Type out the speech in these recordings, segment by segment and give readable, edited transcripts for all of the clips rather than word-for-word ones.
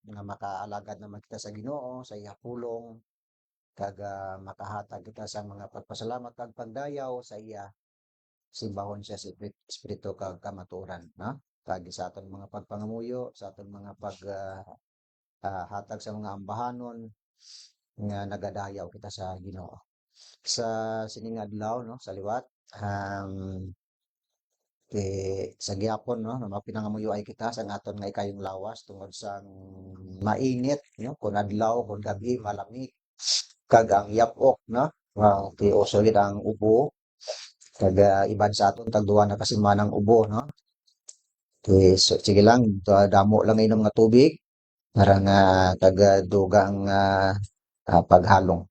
nga makaalagad naman kita sa Ginoo sa iya pulong kag makahatag kita sa mga pagpasalamat kag pagdayaw sa iya simbahon siya sa espiritu kag kamatuoran, no? Kag sa aton mga pagpangamuyo, sa aton mga hatag sa mga ambahanon nga nagadayaw kita sa Ginoo. Sa sining adlaw, no, sa liwat, sa gyapon, no, na mapinangamuyo ay kita sa aton nga ikayong lawas tungod sa mainit, no, kun adlaw kun gabi malamig kag ang yapok, no, ti uso gid ang ubo kag iban sa aton tag duha na kasimanang ubo, no. So, sige lang, damo lang inom nga tubig para nga kag dugang paghalong.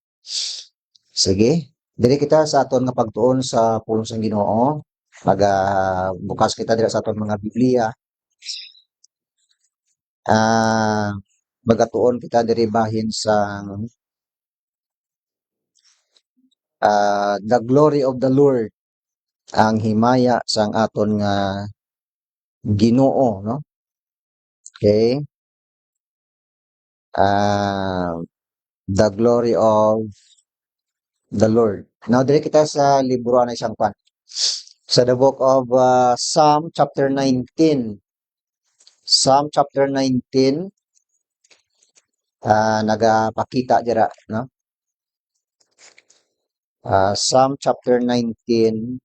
Sige, diri kita sa aton nga pagtuon sa pulong sang Ginoo. Bukas kita dira sa aton mga Biblia. Magatuon kita diri bahin sa the glory of the Lord, ang himaya sang aton nga Ginoo, no? Okay? The glory of the Lord. Now, diri kita sa libro na isang kwan. Sa the book of Psalm chapter 19. Psalm chapter 19, nagapakita dira, no? Psalm chapter 19,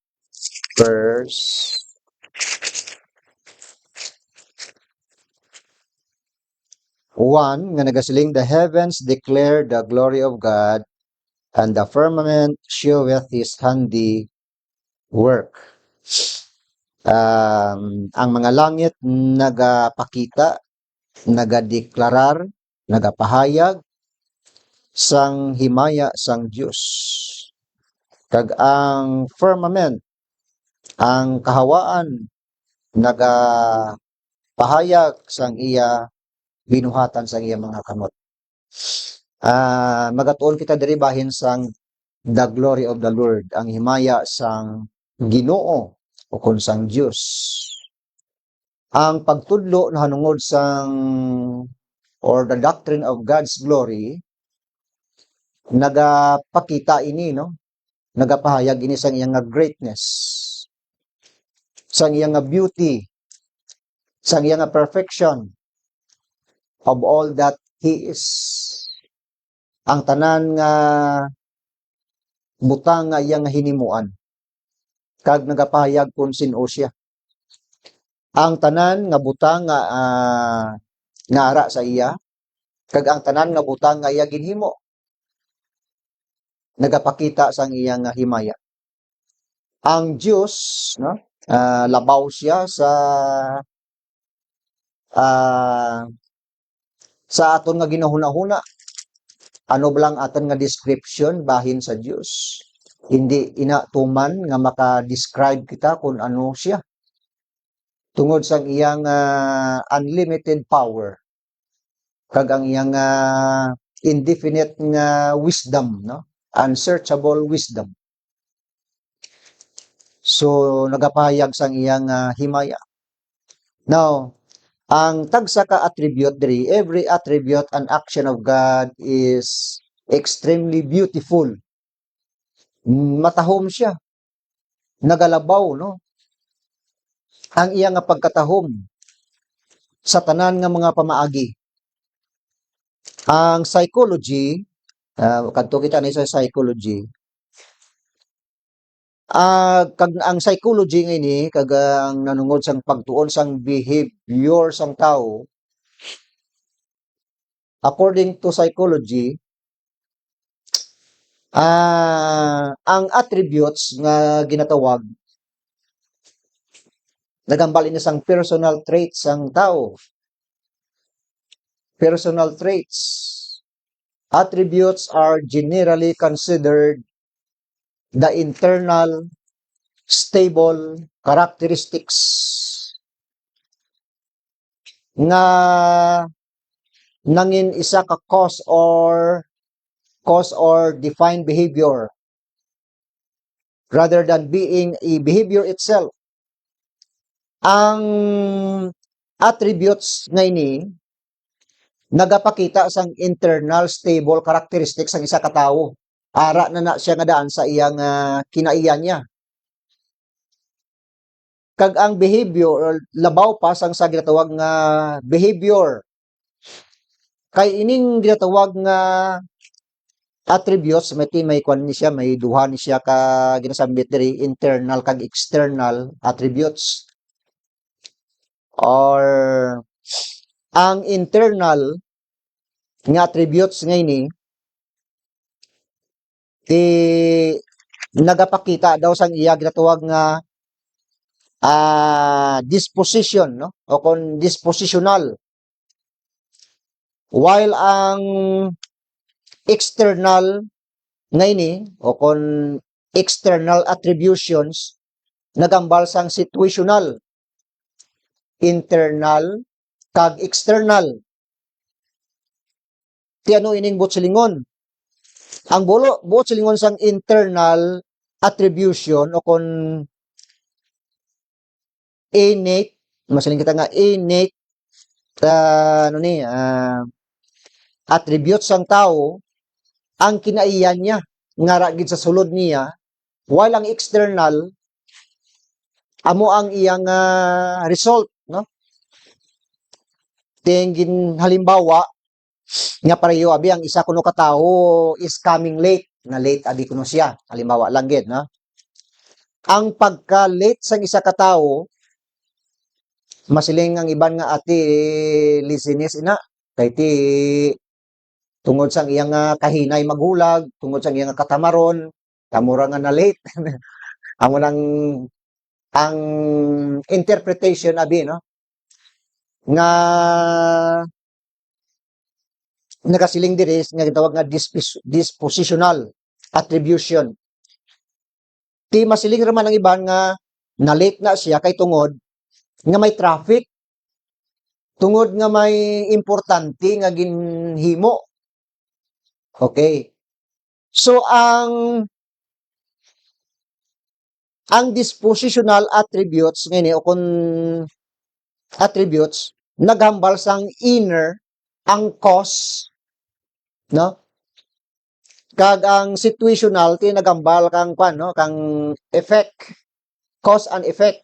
verse 1, nga nagasiling, the heavens declare the glory of God, and the firmament showeth his handiwork. Ang mga langit nagapakita, nagadeklarar, nagapahayag sang himaya sang Dios. Kag ang firmament, ang kahawaan, nagapahayag sang iya binuhatan sang iya mga kamot. Magatuon kita diri bahin sang the glory of the Lord, ang himaya sang Ginoo o kun sang Dios. Ang pagtudlo na hanungod sang or the doctrine of God's glory nagapakita ini, no? Nagapahayag ini sang iyang greatness, sang iyang beauty, sang iyang perfection of all that He is. Ang tanan nga butang nga iyang hinimuan kag nagapahayag kung sino siya. Ang tanan nga butang nga ara sa iya kag ang tanan nga butang nga iya ginhimo nagapakita sang iyang himaya. Ang Dios, no, labaw siya sa aton nga ginahuna-huna. Ano lang aton nga description bahin sa Dios. Hindi inatuman nga maka-describe kita kung ano siya. Tungod sang iyang unlimited power. Kag ang iyang indefinite nga wisdom, no? Unsearchable wisdom. So, nagapahayag sang iyang himaya. Now, ang tagsa ka attribute diri, every attribute and action of God is extremely beautiful. Matahom siya. Nagalabaw, no? Ang iyang pagkatahom sa tanan nga mga pamaagi. Ang psychology, kadto kita ni sa psychology. Kag ang psychology ngaini kag ang nanungod sang pagtuon sang behavior sang tao, according to psychology, ang attributes nga ginatawag nagambal ini sang personal traits sang tao. Personal traits. Attributes are generally considered the internal stable characteristics nga nangin isa ka cause or defined behavior rather than being a behavior itself. Ang attributes nga ini nagapakita sang internal stable characteristics sang isa ka tawo. Ara na siya nga daan sa iyang kinaiyan niya. Kag ang behavior or labaw pa sang sa ginatawag nga behavior. Kay ining ginatawag nga attributes may kwan ni siya, may duha ni siya ka ginasambit diri, internal kag external attributes. Or ang internal nga attributes ngayon nagapakita daw sang iya ginatawag nga disposition, no? O kung dispositional. While ang external ngayon o kung external attributions nagambal sang situational, internal kag external. Ti ano ining buot ang buot silingon sang internal attribution o kung innate, masaling kita nga innate attributes sang tao, ang kinaiyan niya nga ragid sa sulod niya, while ang external amo ang iyang result, no? Tingin halimbawa nga pareho abi ang isa kuno ka tawo is coming late, na late abi kuno siya, halimbawa lang gid, no? Ang pagka-late sang isa ka tawo, masiling ang iban nga ati listenis ina kay ti tungod sang iyang kahinay maghulag, tungod sang iyang katamaron, kamura nga na late. Amo nang ang interpretation abi, no? Nga nagasiling diri nga gitawag nga dispositional attribution. Ti masiling raman ang iban nga na late na siya kay tungod nga may traffic, tungod nga may importante nga ginhimo. Okay. So ang dispositional attributes ngayon o kung attributes naghambal sang inner ang cause, no? Kag ang situational ti nagambal kang no, kang effect, cause and effect.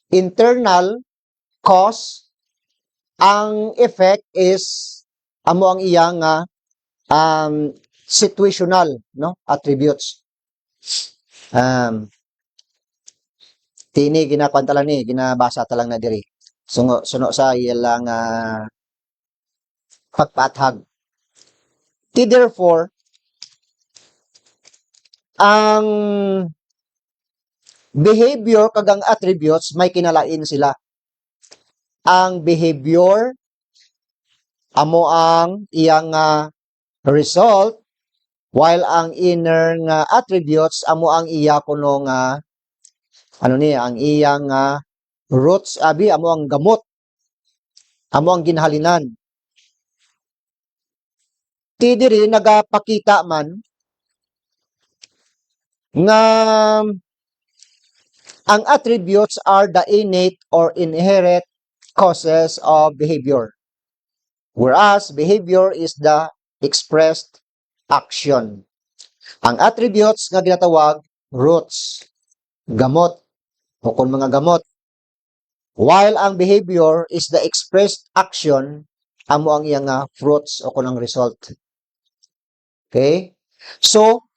Internal cause, ang effect is amo ang iyang situational, no, attributes. Tini ginakwanta lang ni, ginabasa talang na diri. Suno sa ilang pagpaathag. Therefore, ang behavior kag ang attributes may kinalain sila. Ang behavior amo ang iyang result, while ang inner nga attributes amo ang iya kuno nga ang iyang roots abi, amo ang gamot, amo ang ginhalinan. Ti diri nagapakita man nga ang attributes are the innate or inherent causes of behavior, whereas behavior is the expressed action. Ang attributes nga ginatawag roots, gamot o kung mga gamot, while ang behavior is the expressed action, amo ang iyang fruits o kung ang result. Okay? So,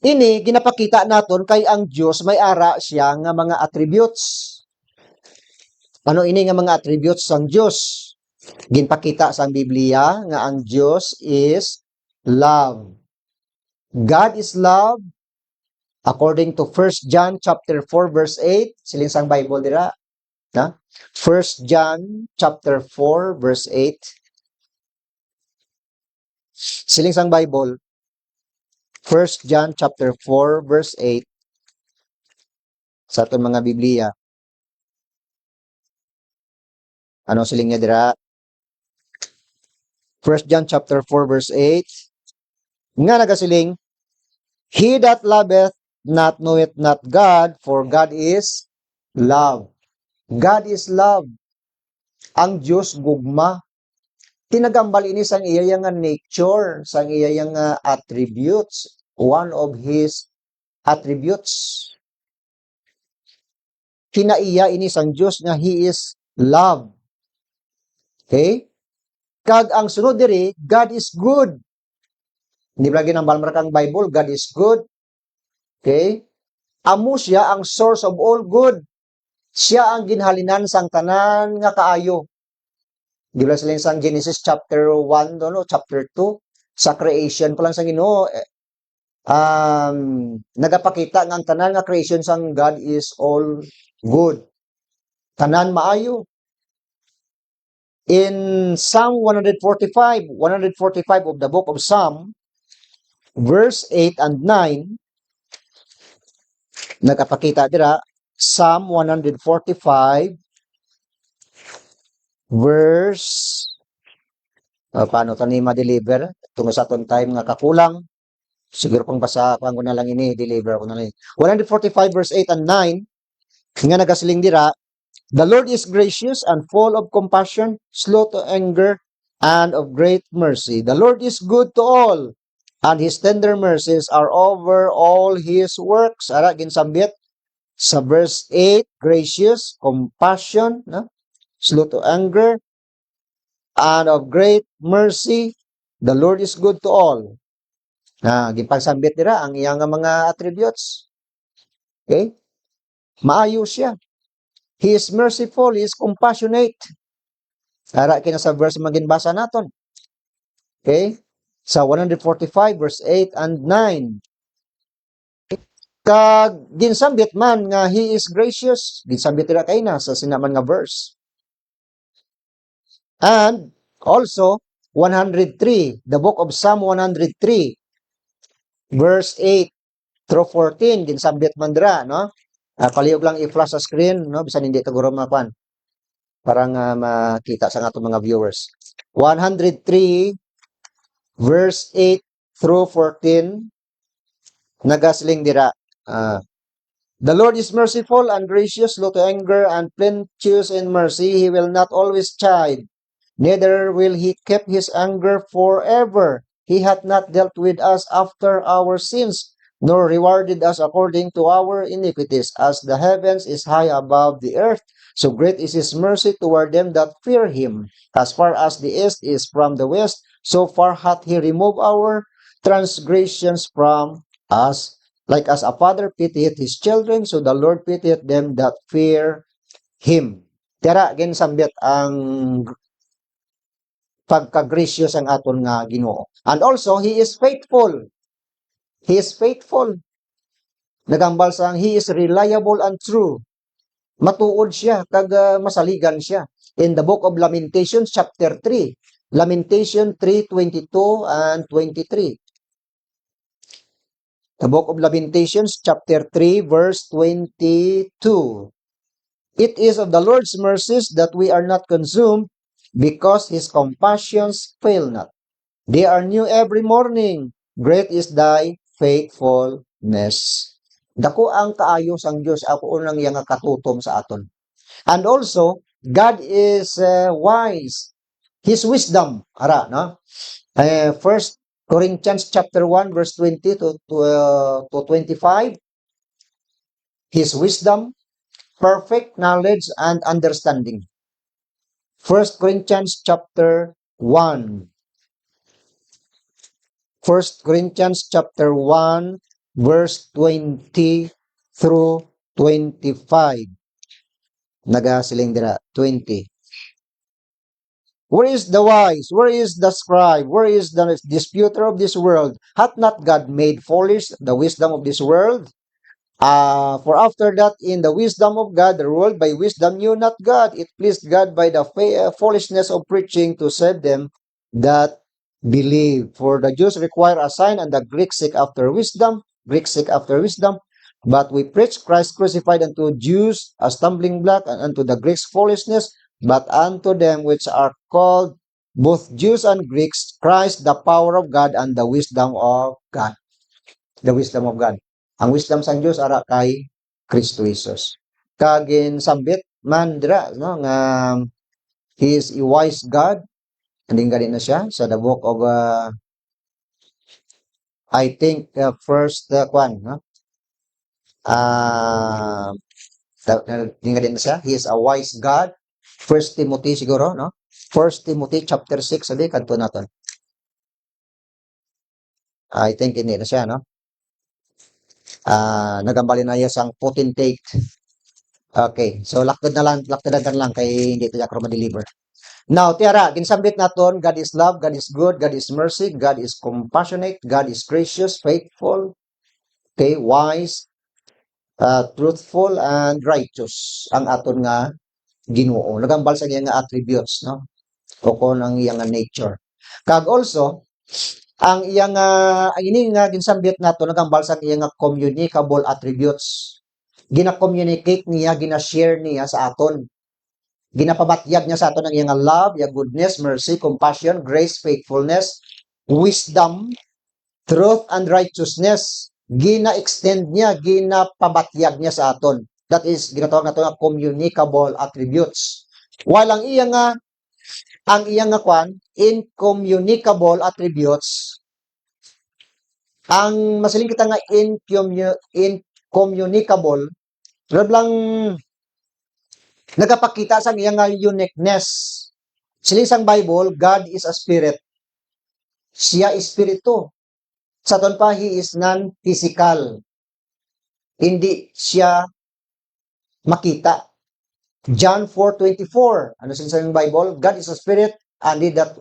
ini ginapakita naton kay ang Dios may ara siya nga mga attributes. Ano ini nga mga attributes sang Dios? Ginpakita sa Biblia nga ang Dios is love. God is love according to 1 John chapter 4 verse 8, siling sang Bible dira, na? 1 John chapter 4 verse 8. Siling sang Bible, 1 John chapter 4 verse 8 sa aton mga Biblia. Ano siling niya dira? 1 John chapter 4 verse 8 nga nagasiling, he that loveth not knoweth not God, for God is love. God is love. Ang Diyos gugma. tinagambal ini sang iya nga nature, sang iya nga attributes, one of his attributes. Kinaiya ini sang Dios nga he is love. Okay? Kag ang sunod diri, God is good. Hindi ba ginambal kang Bible, God is good. Okay? Amo siya ang source of all good. Siya ang ginhalinan sang tanan nga kaayo. Di ba sila sang Genesis chapter 1, no? Chapter 2, sa creation pa lang sa Ginoo, nagapakita nga ang tanan nga creation sang God is all good. Tanan maayo. In Psalm 145 of the book of Psalm, verse 8 and 9, nagapakita dira, Psalm 145, verse, paano ito ni ma-deliver? Tungo sa atong time nga kakulang. Siguro pang basa ko na lang ini, deliver ko na lang. 145 verse 8 and 9, nga nagasiling dira, the Lord is gracious and full of compassion, slow to anger, and of great mercy. The Lord is good to all, and His tender mercies are over all His works. Ara, ginsambit sa verse 8, gracious, compassion, no? Slow to anger, and of great mercy. The Lord is good to all. Gipagsambit dira ang iyang mga attributes. Okay? Maayo siya. He is merciful, He is compassionate. Ara kina sa verse maginbasa naton. Okay? Sa 145 verse 8 and 9. Kag ginsambit man nga He is gracious, ginsambit dira kay na sa sinaman nga verse. And also 103, the book of Psalm 103 verse 8 through 14, ginsambit man dira, no? Palihog lang i-flash sa screen, no? Bisan hindi taguro makuan. Para nga makita sa atong mga viewers. 103 verse 8 through 14, nagasling dira. The Lord is merciful and gracious, slow to anger, and plenteous in mercy. He will not always chide, neither will He keep His anger forever. He hath not dealt with us after our sins, nor rewarded us according to our iniquities. As the heavens is high above the earth, so great is His mercy toward them that fear Him. As far as the east is from the west, so far hath He removed our transgressions from us. Like as a father pitieth his children, so the Lord pitieth them that fear Him. Tira, ginsambit ang pagka-gracious ang aton nga Ginoo. And also, He is faithful. He is faithful. Nagambal sang He is reliable and true. Matuod siya, kag masaligan siya. In the book of Lamentations, chapter 3. Lamentation 3:22 and 23. The book of Lamentations, chapter 3, verse 22. It is of the Lord's mercies that we are not consumed, because His compassions fail not. They are new every morning. Great is thy faithfulness. Dako ang kaayos ang Dios, ako unang yang katutom sa aton. And also, God is wise. His wisdom, ara, no? First Corinthians chapter 1 verse 20 to 25. His wisdom, perfect knowledge and understanding. First Corinthians chapter 1. First Corinthians chapter 1 verse 20 through 25. Nagasiling dira 20. Where is the wise? Where is the scribe? Where is the disputer of this world? Hath not God made foolish the wisdom of this world? For after that, in the wisdom of God, the world by wisdom knew not God. It pleased God by the foolishness of preaching to save them that believe. For the Jews require a sign, and the Greeks seek after wisdom. Greeks seek after wisdom. But we preach Christ crucified unto Jews a stumbling block, and unto the Greeks foolishness. But unto them which are called, both Jews and Greeks, Christ the power of God and the wisdom of God. The wisdom of God. Ang wisdom sa Diyos ara kay Kristo Jesus. Kagin sambit man dira, no, nga He is a wise God Anding gani na siya sa the book of I think first kwan, no? Ah, anding gani na siya. He is a wise God. First Timothy siguro, no? First Timothy chapter 6 sabi kadto naton. I think hindi na siya, no? Nagambali na iya sang potentate. Okay, so laktadan lang kay hindi tayo ako ma-deliver. Now, tiara, ginsambit naton, God is love, God is good, God is mercy, God is compassionate, God is gracious, faithful, okay, wise, truthful, and righteous. Ang aton nga Ginoo. Nagambal sa iya nga attributes, no? O kon ang iya nga nature. Kag also, ang iya nga ang ini nga ginsambit nato nagambal sa iya nga communicable attributes. Gina-communicate niya, gina-share niya sa aton. Ginapabatyag niya sa aton ang iyang love, yung goodness, mercy, compassion, grace, faithfulness, wisdom, truth, and righteousness. Gina-extend niya, ginapabatyag niya sa aton. That is, ginatawag nato nga communicable attributes. While ang iyang kwan, incommunicable attributes, ang masiling kita nga incommunicable, lang nagapakita sa iyang uniqueness. Silisang Bible, God is a spirit. Siya espiritu. Sa ton pa, He is non-physical. Hindi siya makita. John 4:24. Ano silisang Bible? God is a spirit, and they that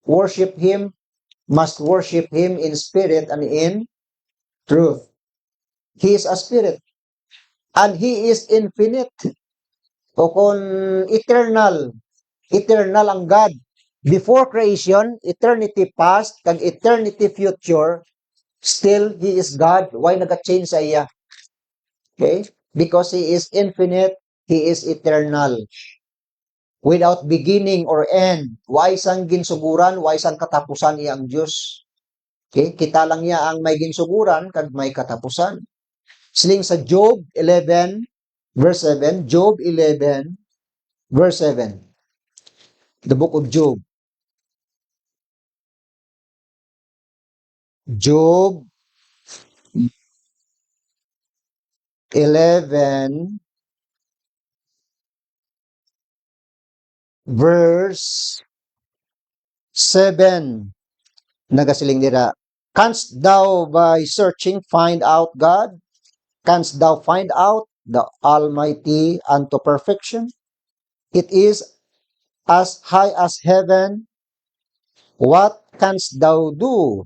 worship Him must worship Him in spirit and in truth. He is a spirit. And He is infinite. O kung eternal. Eternal ang God. Before creation, eternity past, kag eternity future, still He is God. Why nag-change sa iya? Okay? Because He is infinite, He is eternal. Without beginning or end. Why sang ginsuguran, why sang katapusan iya ang Diyos? Okay? Kita lang niya ang may ginsuguran, kag may katapusan. Siling sa Job 11, verse 7. Job 11, verse 7. The book of Job. Job 11, verse 7. Nagasiling dira, canst thou by searching find out God? Canst thou find out the Almighty unto perfection? It is as high as heaven. What canst thou do?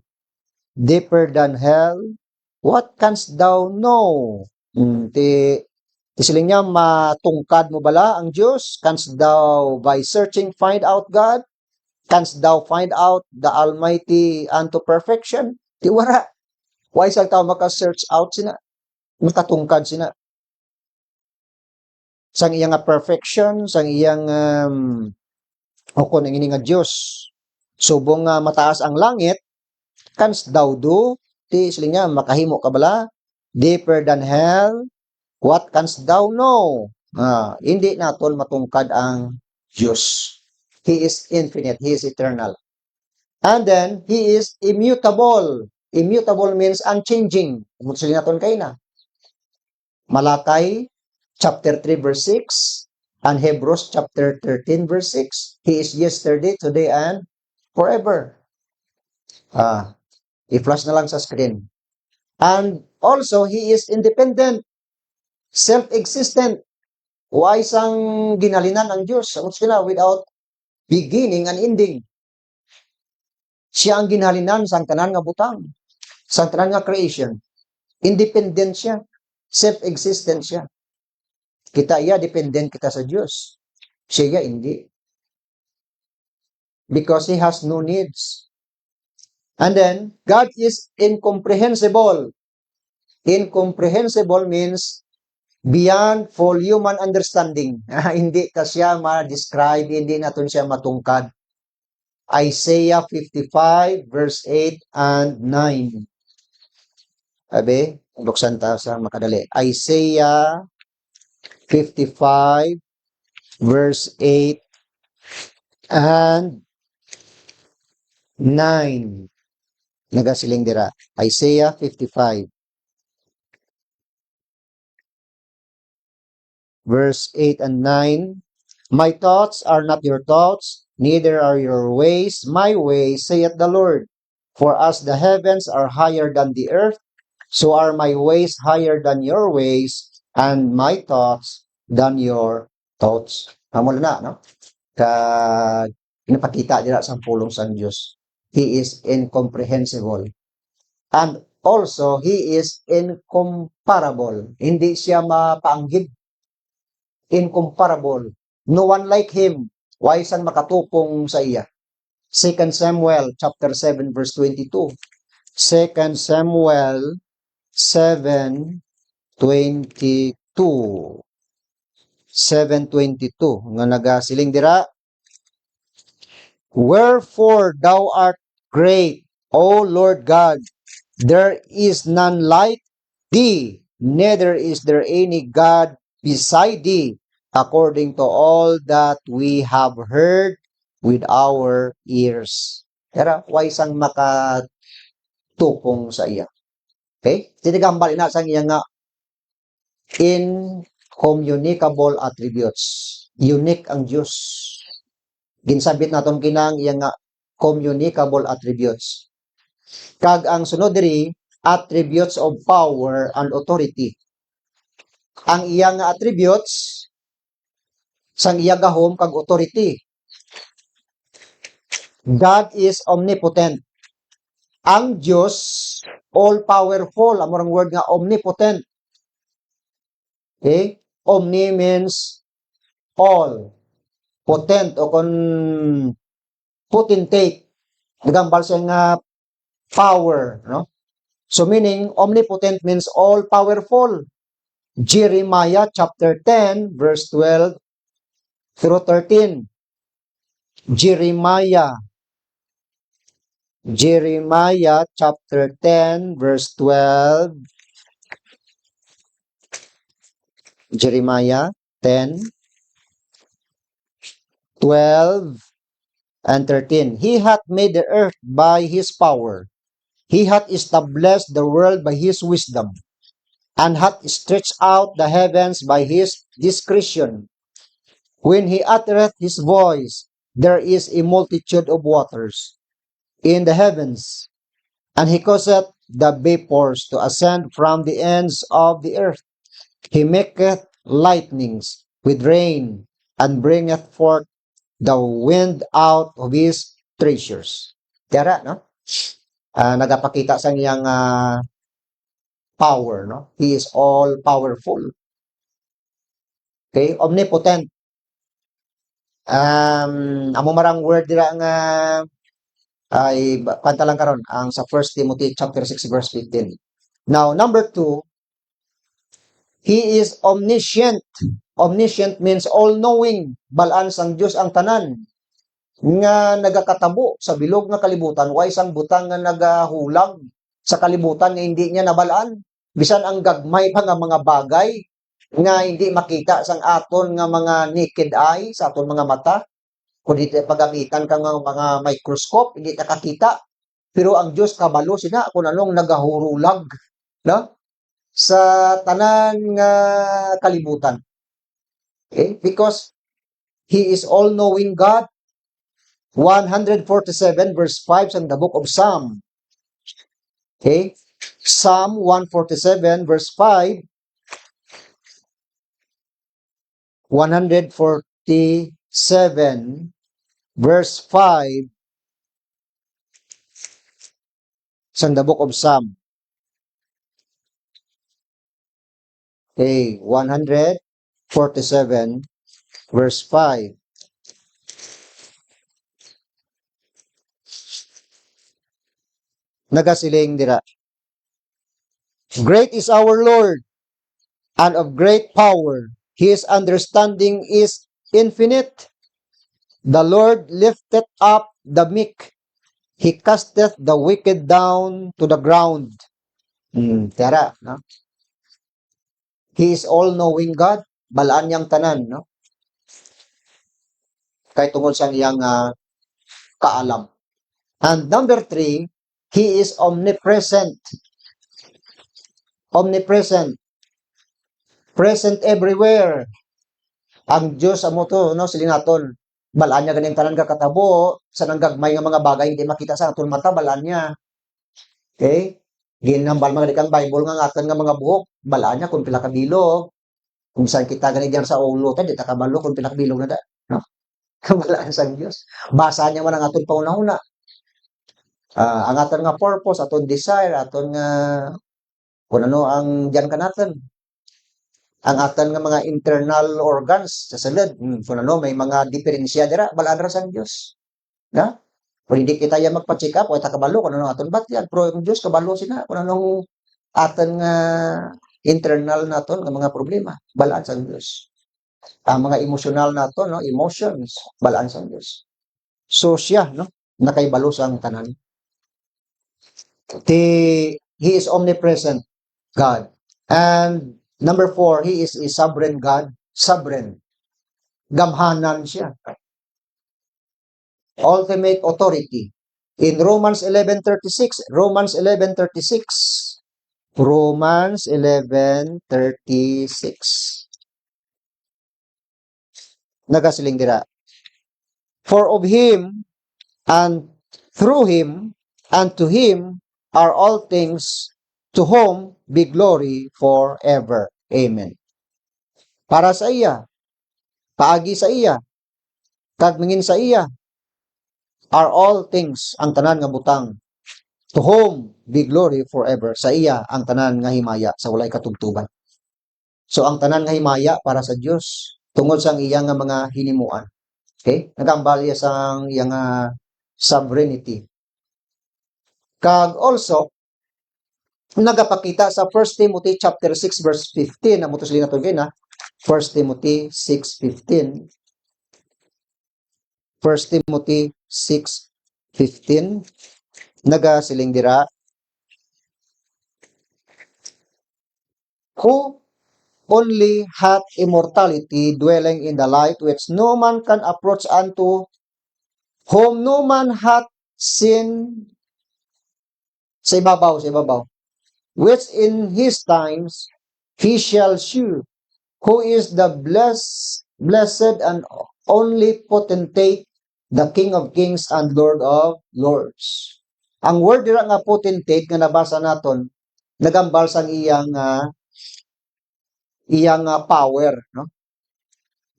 Deeper than hell. What canst thou know? Ti siling niya, matungkad mo bala ang Diyos? Canst thou by searching find out God? Canst thou find out the Almighty unto perfection? Ti wara. Why sa tao maka-search out sina? Makatungkad sina. Sang iyang perfection, sang iyang o kung ang nga Diyos. Subong mataas ang langit, canst thou do? Ti siling niya, makahimo ka bala? Deeper than hell? What canst thou know? Hindi naton matungkad ang Diyos. He is infinite. He is eternal. And then, He is immutable. Immutable means unchanging. Mutsuli naton kay na. Malakay, chapter 3, verse 6. And Hebrews, chapter 13, verse 6. He is yesterday, today, and forever. I-flash na lang sa screen. And also, He is independent. Self-existent. Why sang ginalinan ang Diyos? Without beginning and ending. Siya ang ginhalinan sang tanan nga butang, sang tanan nga creation. Independent siya. Self-existent siya. Kita iya, dependent kita sa Diyos. Siya hindi. Because He has no needs. And then, God is incomprehensible. Incomprehensible means beyond full human understanding. Hindi ka siya ma-describe, hindi natin siya matungkad. Isaiah 55, verse 8 and 9. Sabi, buksan tayo sa makadali. Isaiah 55, verse 8 and 9. Nagasiling dira. Isaiah 55, verse 8 and 9. My thoughts are not your thoughts, neither are your ways my ways, saith the Lord. For as the heavens are higher than the earth, so are my ways higher than your ways, and my thoughts than your thoughts. Amo na, no? Kag pinapakita dira sa pulong sa Dios. He is incomprehensible. And also, He is incomparable. Hindi siya mapaanggid. Incomparable. No one like Him. Why san makatupong sa iya? 2 Samuel chapter 7 verse 22. 2 Samuel 7:22. 7:22 nga nagasiling dira. Wherefore thou art great, O Lord God, there is none like thee, neither is there any God beside thee, according to all that we have heard with our ears. Kaya, why sang makatupong sa iya? Okay? Tinigambal ina sang iya nga incommunicable attributes. Unique ang Diyos. Ginsabit naton kinang iya nga communicable attributes. Kag ang sunod diri, attributes of power and authority. Ang iya nga attributes sang iya gahom kag authority. God is omnipotent. Ang Diyos all powerful. Amorang word nga omnipotent. Okay? Omni means all. Potent o kon potentate. Nagambal siya nga power, no? So meaning omnipotent means all powerful. Jeremiah chapter 10 verse 12 through 13. Jeremiah chapter 10 verse 12. Jeremiah 10 12 and 13. He hath made the earth by his power. He hath established the world by his wisdom, and hath stretched out the heavens by his discretion. When he uttereth his voice, there is a multitude of waters in the heavens, and he causeth the vapors to ascend from the ends of the earth. He maketh lightnings with rain, and bringeth forth the wind out of his treasures. Tiyara, no? Nagapakita sa niyang power, no? He is all powerful. Okay? Omnipotent. Amo marang word dira nga ay kanta lang karon ang sa 1 Timothy chapter 6 verse 15. Now, number 2, He is omniscient. Omniscient means all-knowing. Balaan sang Dios ang tanan. Nga nagakatabo sa bilog nga kalibutan, way sang butang nga nagahulag sa kalibutan nga hindi niya nabalaan. Bisan ang gagmay pa nga mga bagay nga hindi makita sang aton nga mga naked eye, sa aton mga mata. Kung di pagamitan ka nga mga microscope, hindi nakakita. Pero ang Diyos kabalo sina kung anong nagahurulag, no? Sa tanan nga kalibutan. Okay? Because He is all-knowing God. 147 verse 5 sa the book of Psalm. Okay? Psalm 147 verse 5. 147 verse 5 sa the book of Psalm. Okay, 147 verse 5. Nagasiling dira. Great is our Lord, and of great power. His understanding is infinite. The Lord lifteth up the meek. He casteth the wicked down to the ground. Tara, no? He is all-knowing God. Balaan niyang tanan, no? Kay tungod sa iyang kaalam. And number 3, He is omnipresent. Omnipresent. Present everywhere. Ang Diyos amo to, no, silinaton. Balaan niya ganing tanan kakatabo, sa nanggagmay nga mga bagay hindi makita sa aton mata, balaan niya. Okay? Ginambal mga kang Bible nga ngatan nga mga buhok, balaan niya kung pila ka bilog. Kung saan kita gani diyan sa ulo, di ta kabalo kung pila ka bilog na da. No? Balaan sa Diyos. Basa niya man ang aton pauna-una. Ang aton nga purpose, aton desire, aton nga kung ano ang diyan kanaton. Ang aton nga mga internal organs sa salad, kung ano, may mga diferensya dira, balaan ra sa Diyos. Na? Kung hindi kita yan magpa-check up, o kabalo, kung ano aton batyan. Pero yung Diyos, kabalo sila, kung anong aton nga internal naton nga mga problema, balaan sa Diyos. Ang mga emotional naton, no, emotions, balaan sa Diyos. So siya, no, nakaibalo sa ang tanan. He is omnipresent God. And number 4, He is a sovereign God. Sovereign. Gamhanan siya. Ultimate authority. In Romans 11:36, Romans 11:36, Romans 11:36. Nagasiling dira. For of Him, and through Him, and to Him are all things, to whom be glory forever. Amen. Para sa iya, paagi sa iya, kagmingin sa iya, are all things, ang tanan nga butang. To whom be glory forever. Sa iya, ang tanan nga himaya, sa walay katugtuban. So, ang tanan nga himaya para sa Diyos, tungod sa iya nga mga hinimuan. Okay? Nagambalya sa iya nga sovereignty. Kag also, nagapakita sa 1 Timothy chapter 6 verse 15, na mutos lina to na 1 Timothy 6:15. 1 Timothy 6:15. Nagasiling dira, who only hath immortality, dwelling in the light, which no man can approach unto, whom no man hath seen, sa ibabaw, which in his times he shall shew, who is the blessed and only potentate, the King of kings and Lord of lords. Ang word dira nga potentate nga nabasa naton, nagambal sang iyang power, no?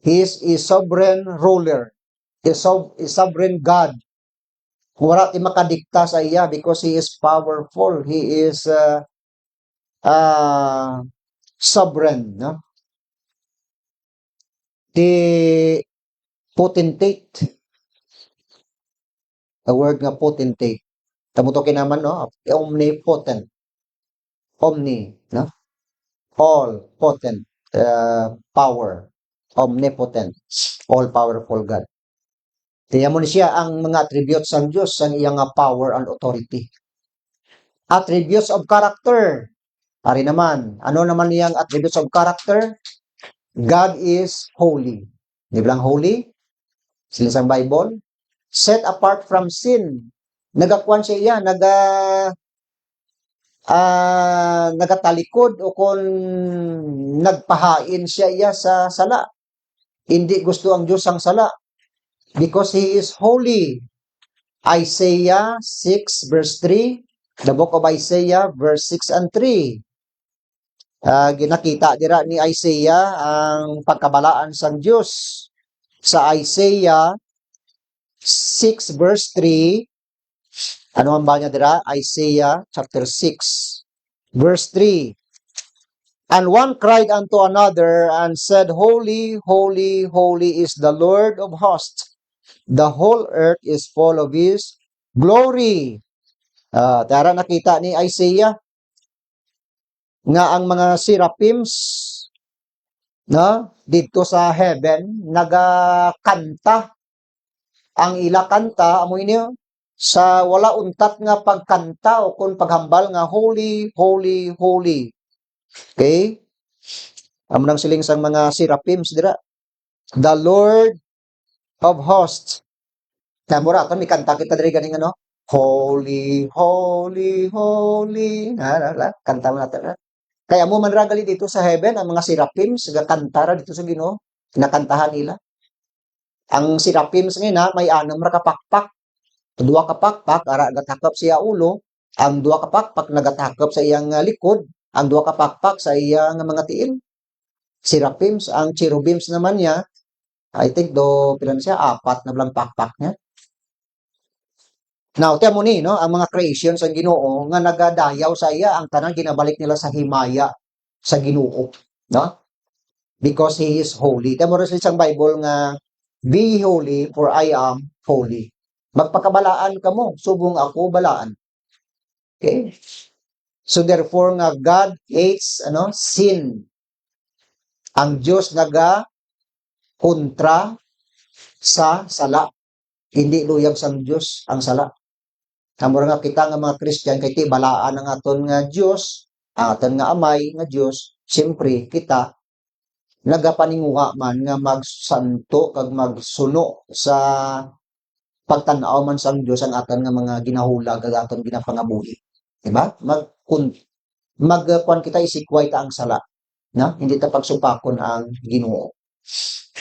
He is a sovereign ruler, a sovereign God. Wala ti makadikta sa iya because he is powerful. He is sovereign, no? The potentate, the word nga potentate, tamutokin naman, no? Omnipotent. Omni, no? All potent, power. Omnipotent, all-powerful God. Tingnan mo ni siya ang mga attributes ng Diyos, ang iyang power and authority. Attributes of character. Ari naman, ano naman niyang attributes of character? God is holy. Di ba lang holy? Sila sa Bible. Set apart from sin. Nagakuan siya nagatalikod o kung nagpahain siya sa sala. Hindi gusto ang Diyos ang sala. Because He is holy. Isaiah 6 verse 3. The book of Isaiah verse 6 and 3. Ginakita dira ni Isaiah ang pagkabalaan sang Diyos. Sa Isaiah 6 verse 3, ano ang ba niya dira? Isaiah chapter 6 verse 3. And one cried unto another and said, Holy, holy, holy is the Lord of hosts. The whole earth is full of His glory. Tara nakita ni Isaiah nga ang mga seraphims, no, dito sa heaven nagakanta. Ang ila kanta amoy niyo sa wala untat nga pagkanta o kung paghambal nga holy, holy, holy. Okay? Amunang siling sang mga seraphims dira. The Lord of hosts. Tamura, may kanta kita diri ganing ano? Holy, holy, holy. Kanta mo natin. Kaya mo man ragali dito sa heaven, ang mga seraphims, kantara dito sa Ginoo, kinakantahan nila. Ang seraphims nga may anom ra kapakpak, duha ka pakpak ara gatakop siya ulo, ang duha ka pakpak nagatakop sa iyang likod, ang duha ka pakpak sa iyang mga tiil. Seraphims, ang cherubims naman niya, I think pila na siya, apat na lang pakpak niya. Now, tiyan mo ni, no, ang mga creations ang Ginoo nga nagadayaw sa iya, ang tanang ginabalik nila sa himaya sa Ginoo, no? Because He is holy. Tiyan mo rin sa isang Bible nga, be ye holy for I am holy. Magpakabalaan ka mo, subong ako balaan. Okay? So therefore nga God hates sin. Ang Diyos kontra sa sala. Hindi luyag sang Diyos ang sala. Kamura nga kita nga mga Christian kay ti balaan ang aton nga Diyos, ang aton nga amay nga Diyos, siyempre kita nagapaninguha man nga magsanto kag magsuno sa pagtan-aw man sang Diyos ang aton nga mga ginahulag kag aton ginapangabuhi. Diba? Magkuan kita isikway ta ang sala, na hindi ta pagsupakon ang Ginoo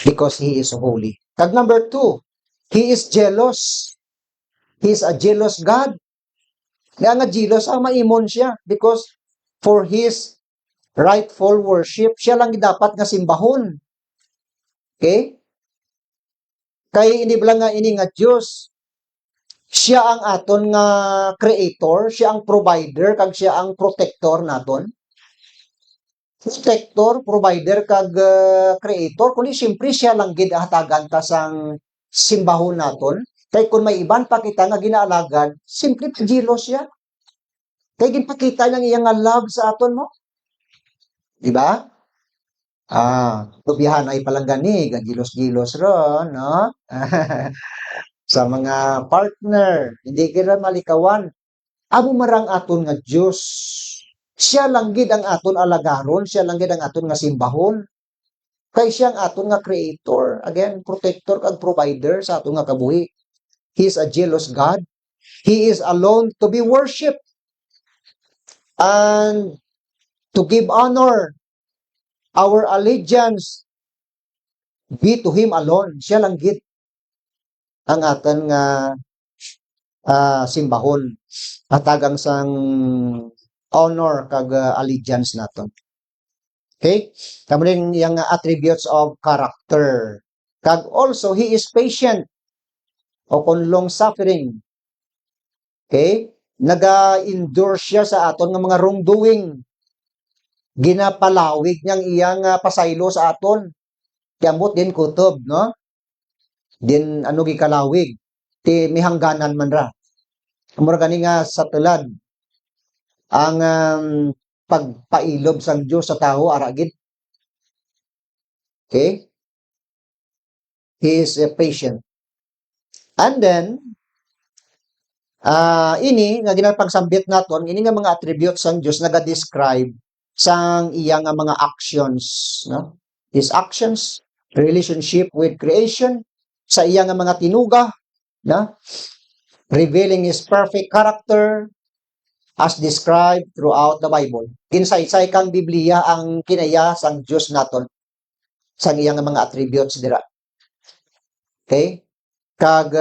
because He is holy. Kag number 2, He is jealous. He is a jealous God. Kaya nga jealous, maimon siya because for His rightful worship, siya lang dapat nga simbahon. Okay? Kay hindi lang nga ini nga Diyos. Siya ang aton nga creator, siya ang provider, kag siya ang protector naton. Protector, provider, kag creator, kundi siyempre siya lang gid hatagan ta sang simbahon naton. Kay kung may iban pa kita nga ginaalagad, simple jealous siya. Kay ginpakita niyang iyang love sa aton mo. Di ba? Tubihan ay palang gani, gilos-gilos ron, no? Sa mga partner, hindi kira malikawan. Amo marang aton nga Diyos. Siya lang gid ang aton alagaron, siya lang gid ang aton nga simbahon. Kay siya ang aton nga creator, again, protector kag provider sa aton nga kabuhi. He is a jealous God. He is alone to be worshipped and to give honor. Our allegiance be to Him alone. Siya lang gid ang aton nga simbahon. Hatagang sang honor kag allegiance naton. Okay? Kamo rin yung attributes of character. Kag also, He is patient o kung long suffering. Okay? Naga-endure siya sa aton nga mga wrongdoing. Ginapalawig niyang iyang pasaylo sa aton. Kiambot din kutob, no? Din gikalawig. Ti mihangganan man ra. Amura gani nga sa tulad ang pagpailob sang Dios sa tao aragid. Okay? He is patient. And then ini nga ginapagsambit naton, ini nga mga attributes sang Dios naga-describe sang iyang mga actions, no? His actions, relationship with creation, sa iyang mga tinuga, no? Revealing His perfect character as described throughout the Bible. Kinsay-say kang Biblia ang kinaya sang Dios naton sang iyang mga attributes dira. Okay? Kag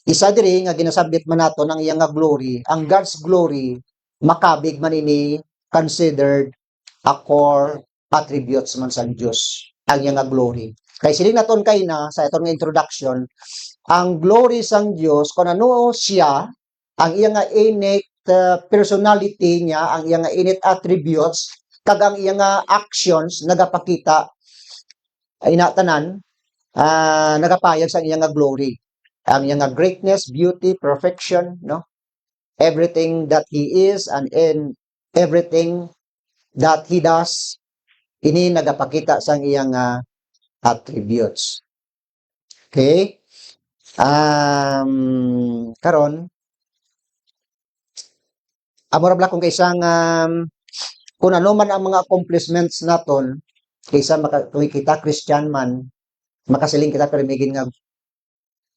isa diri nga ginasabit man naton ang iyang glory, ang God's glory makabig man ini considered a core attributes man sa Dios ang iyang glory. Kay siling naton kay na sa itong introduction, ang glory sang Dios kung ano siya, ang iyang innate personality niya, ang iyang innate attributes, kag ang iyang actions nagapakita ay natanan nagapayag sa iyang glory. Ang iyang greatness, beauty, perfection, no? Everything that He is and in everything that He does, ini nagapakita sa iyang attributes. Okay? Karon amora bla kung kaisang kung ano man ang mga accomplishments naton kaysa makita Christian man, makasiling kita pero may nga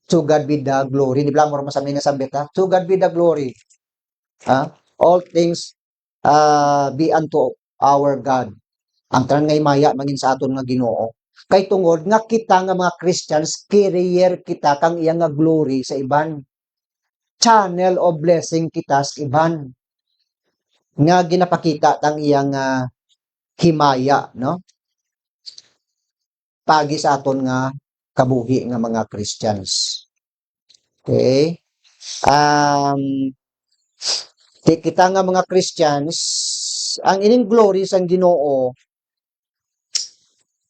To God be the glory. Di ba mo masabi na sambit ha? To God be the glory. Ha? All things be unto our God. Ang tanan ngay maya mangin sa aton nga Ginoo. Kay tungod nga kita nga mga Christians carrier kita kang iya nga glory sa iban. Channel of blessing kita sa iban. Nga ginapakita tang iyang himaya, no? Pagi sa aton nga kabuhi nga mga Christians. Okay? Um, kita nga mga Christians, ang ining glory sang Ginoo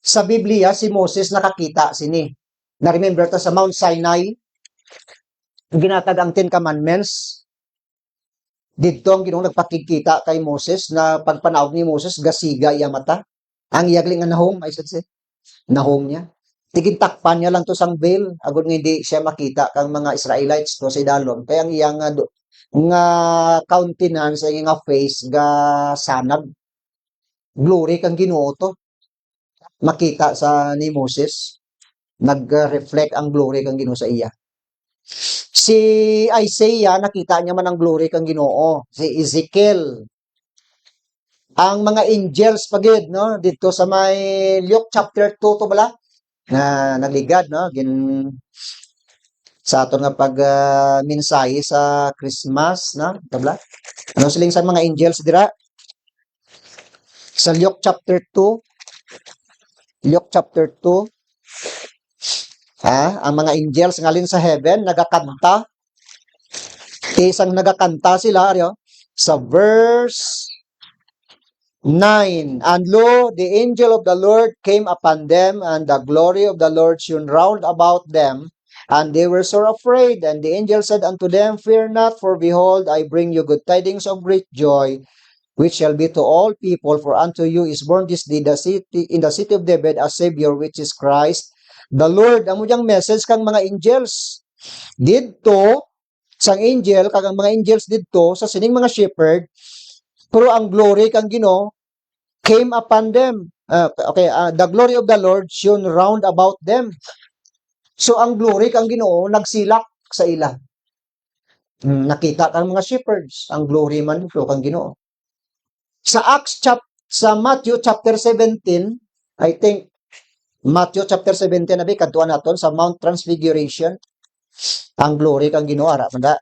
sa Biblia si Moses nakakita sini. Na remember ta sa Mount Sinai, ginatag ang 10 Commandments. Dito ang Ginoo nagpakikita kay Moses na pagpanawag ni Moses gasiga iya mata. Ang iyagling nga nahong, ay say, nahong niya. Tigintakpan niya lang to sang veil agud nga hindi siya makita kang mga Israelites to sa idalom. Kaya ang iyang nga countenance, ang nga face ga sanab. Glory kang Ginoo to. Makita sa ni Moses, nag-reflect ang glory kang Ginoo sa iya. Si Isaiah, nakita niya man ang glory kang Ginoo. Si Ezekiel, ang mga angels pagid, no? Dito sa may Luke chapter 2 to bala, na nagligad, no? Sa aton nga pag mensahe sa Christmas, no? Tabla. Ano siling sa mga angels dira? Sa Luke chapter 2, Luke chapter 2, ang mga angels ngalin sa heaven nagakanta. Isang nagakanta sila sa verse 9. And lo, the angel of the Lord came upon them, and the glory of the Lord shone round about them, and they were sore afraid. And the angel said unto them, Fear not, for behold, I bring you good tidings of great joy, which shall be to all people, for unto you is born this day in the city of David a Savior, which is Christ the Lord. Amo diyang message kang mga angels. Didto, sang angel, kag ang mga angels didto, sa sining mga shepherd, pero ang glory kang Ginoo came upon them. The glory of the Lord shone round about them. So ang glory kang Ginoo nagsilak sa ila. Nakita kang mga shepherds, ang glory man dito kang Ginoo. Sa Matthew chapter 17, I think Matthew chapter 17 abi kadtuan naton sa Mount Transfiguration. Ang glory kang Ginoo ara manda.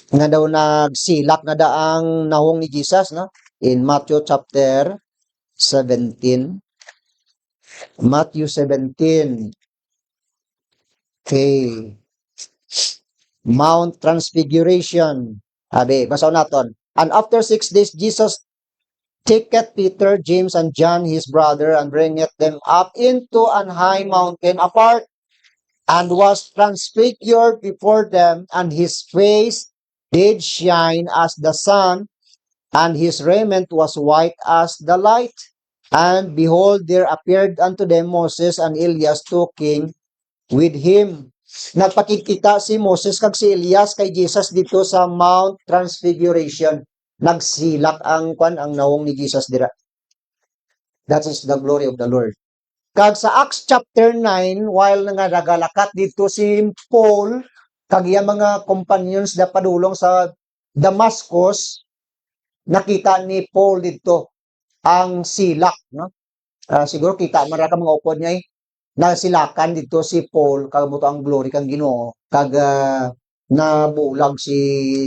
Nga daw nagsilak na daang nahong ni Jesus, no? In Matthew chapter 17. Matthew 17. Okay. Mount Transfiguration. Abi, basaw naton. And after 6 days, Jesus taketh Peter, James, and John, his brother, and bringeth them up into an high mountain apart, and was transfigured before them, and his face did shine as the sun, and his raiment was white as the light. And behold, there appeared unto them Moses and Elias talking with him. Nagpakikita si Moses kag si Elias kay Jesus dito sa Mount Transfiguration. Nagsilak ang nawong ni Jesus dira. That is the glory of the Lord. Kag sa Acts chapter 9, while nga nagalakat dito si Paul, kag iya mga companions na padulong sa Damascus, nakita ni Paul dito ang silak, no? Siguro kita man ra ka mga upod niya nasilakan dito si Paul kag mo ang glory kang Ginoo kag nabulag si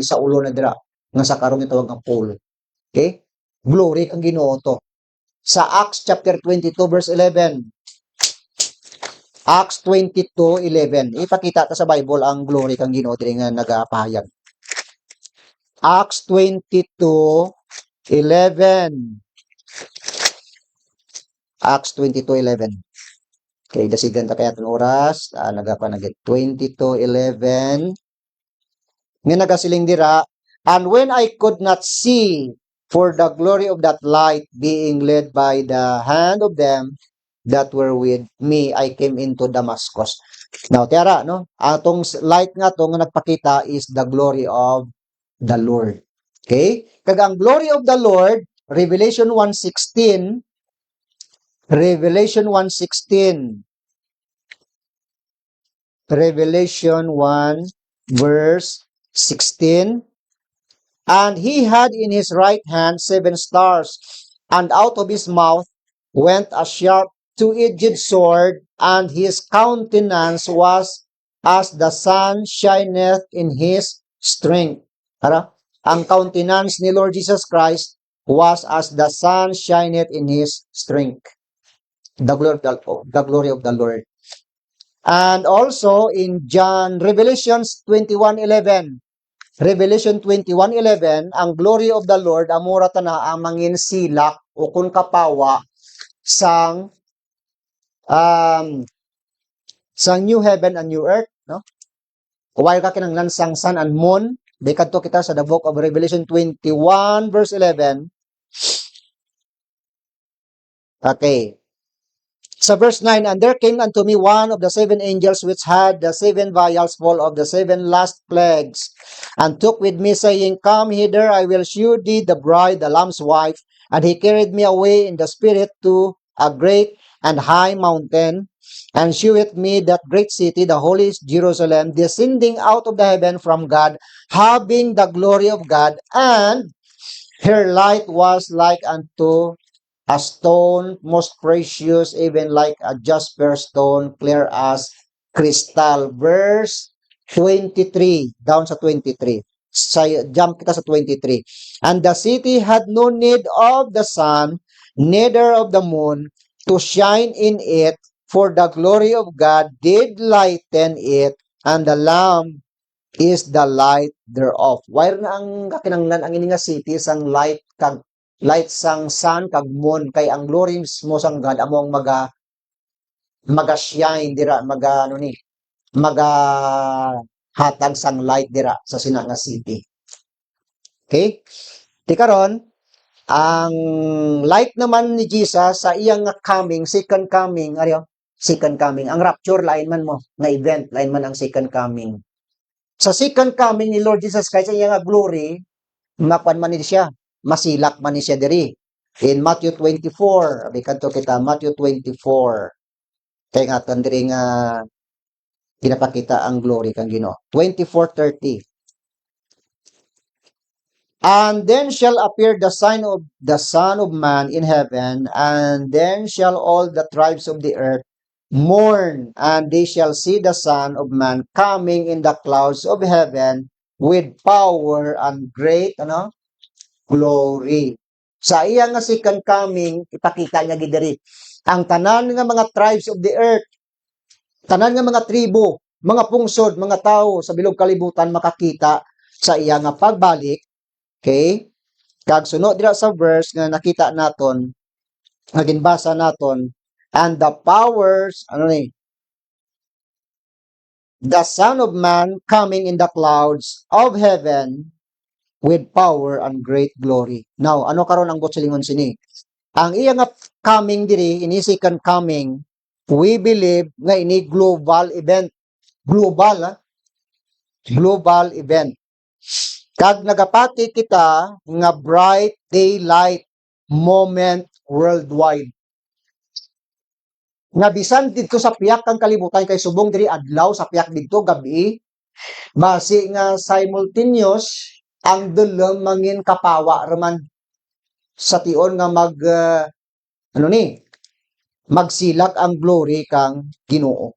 sa ulo na dira nga sa karong itawag nga Paul. Okay? Glory kang Ginoo to. Sa Acts chapter 22 verse 11. Acts 22:11. Ipakita ta sa Bible ang glory kang Ginoo diri nga nagapahayag. Acts 22:11. Acts 22:11. Okay, dasigan ta kaya itong oras. Nagpanagit 22:11. Nga nagasiling dira, and when I could not see for the glory of that light, being led by the hand of them that were with me, I came into Damascus. Now, tiara, no? Atong light nga to nga nagpakita is the glory of the Lord. Okay? Kag ang glory of the Lord, Revelation 1:16, Revelation 1:16. Revelation 1 verse 16. And he had in his right hand 7 stars, and out of his mouth went a sharp two-edged sword, and his countenance was as the sun shineth in his strength. Ara? Ang countenance ni Lord Jesus Christ was as the sun shineth in his strength. The glory of the Lord. And also in Revelation 21:11, Revelation 21:11, ang glory of the Lord amura na ang mangin silak o kun kapawa sang sang new heaven and new earth, no? While ka kinanglan sang sun and moon, di kadto kita sa the book of Revelation 21 verse 11. Okay. Sa verse 9, and there came unto me one of the 7 angels which had the 7 vials full of the 7 last plagues, and took with me, saying, Come hither, I will shew thee the bride, the Lamb's wife. And he carried me away in the spirit to a great and high mountain, and sheweth me that great city, the holy Jerusalem, descending out of the heaven from God, having the glory of God, and her light was like unto a stone most precious, even like a jasper stone, clear as crystal. Verse 23, down sa 23. Jump kita sa 23. And the city had no need of the sun, neither of the moon, to shine in it, for the glory of God did lighten it, and the Lamb is the light thereof. Wire na ang kakinanglan ang ini nga city sang light sang sun kag moon, kay ang glory mo sang God among maga shine dira, maga ano ni, maga hatag sang light dira sa sina nga city. Okay? Di karon ang light naman ni Jesus sa iyang nga coming, second coming, second coming. Ang rapture lain man mo, nga event lain man ang second coming. Sa second coming ni Lord Jesus Christ, ang iyang nga glory, makuan man ni siya, masilak man ni siya diri. In Matthew 24, bikanto kita, Matthew 24. Kaya nga, diri nga pinapakita ang glory kang Ginoo. 24:30. And then shall appear the sign of the Son of Man in heaven, and then shall all the tribes of the earth mourn, and they shall see the Son of Man coming in the clouds of heaven with power and great glory. Sa iya nga second coming, ipakita niya gidiri ang tanan nga mga tribes of the earth, tanan nga mga tribo, mga pungsod, mga tao sa bilog kalibutan makakita sa iya nga pagbalik. Okay? Kag sunod dira sa verse nga nakita naton, nga ginbasa naton, and the powers, the Son of Man coming in the clouds of heaven with power and great glory. Now, ano karon ang botsilingon sini? Ang iya nga coming diri, ini second coming, we believe nga ini global event. Global, global event. Kag nagapati kita nga bright daylight moment worldwide. Nga bisan didto sa piyak kang kalibutan, kay subong diri adlaw, sa piyak didto gabi, basi nga simultaneous ang dulong mangin kapawa raman sa tion nga magsilak ang glory kang Ginoo,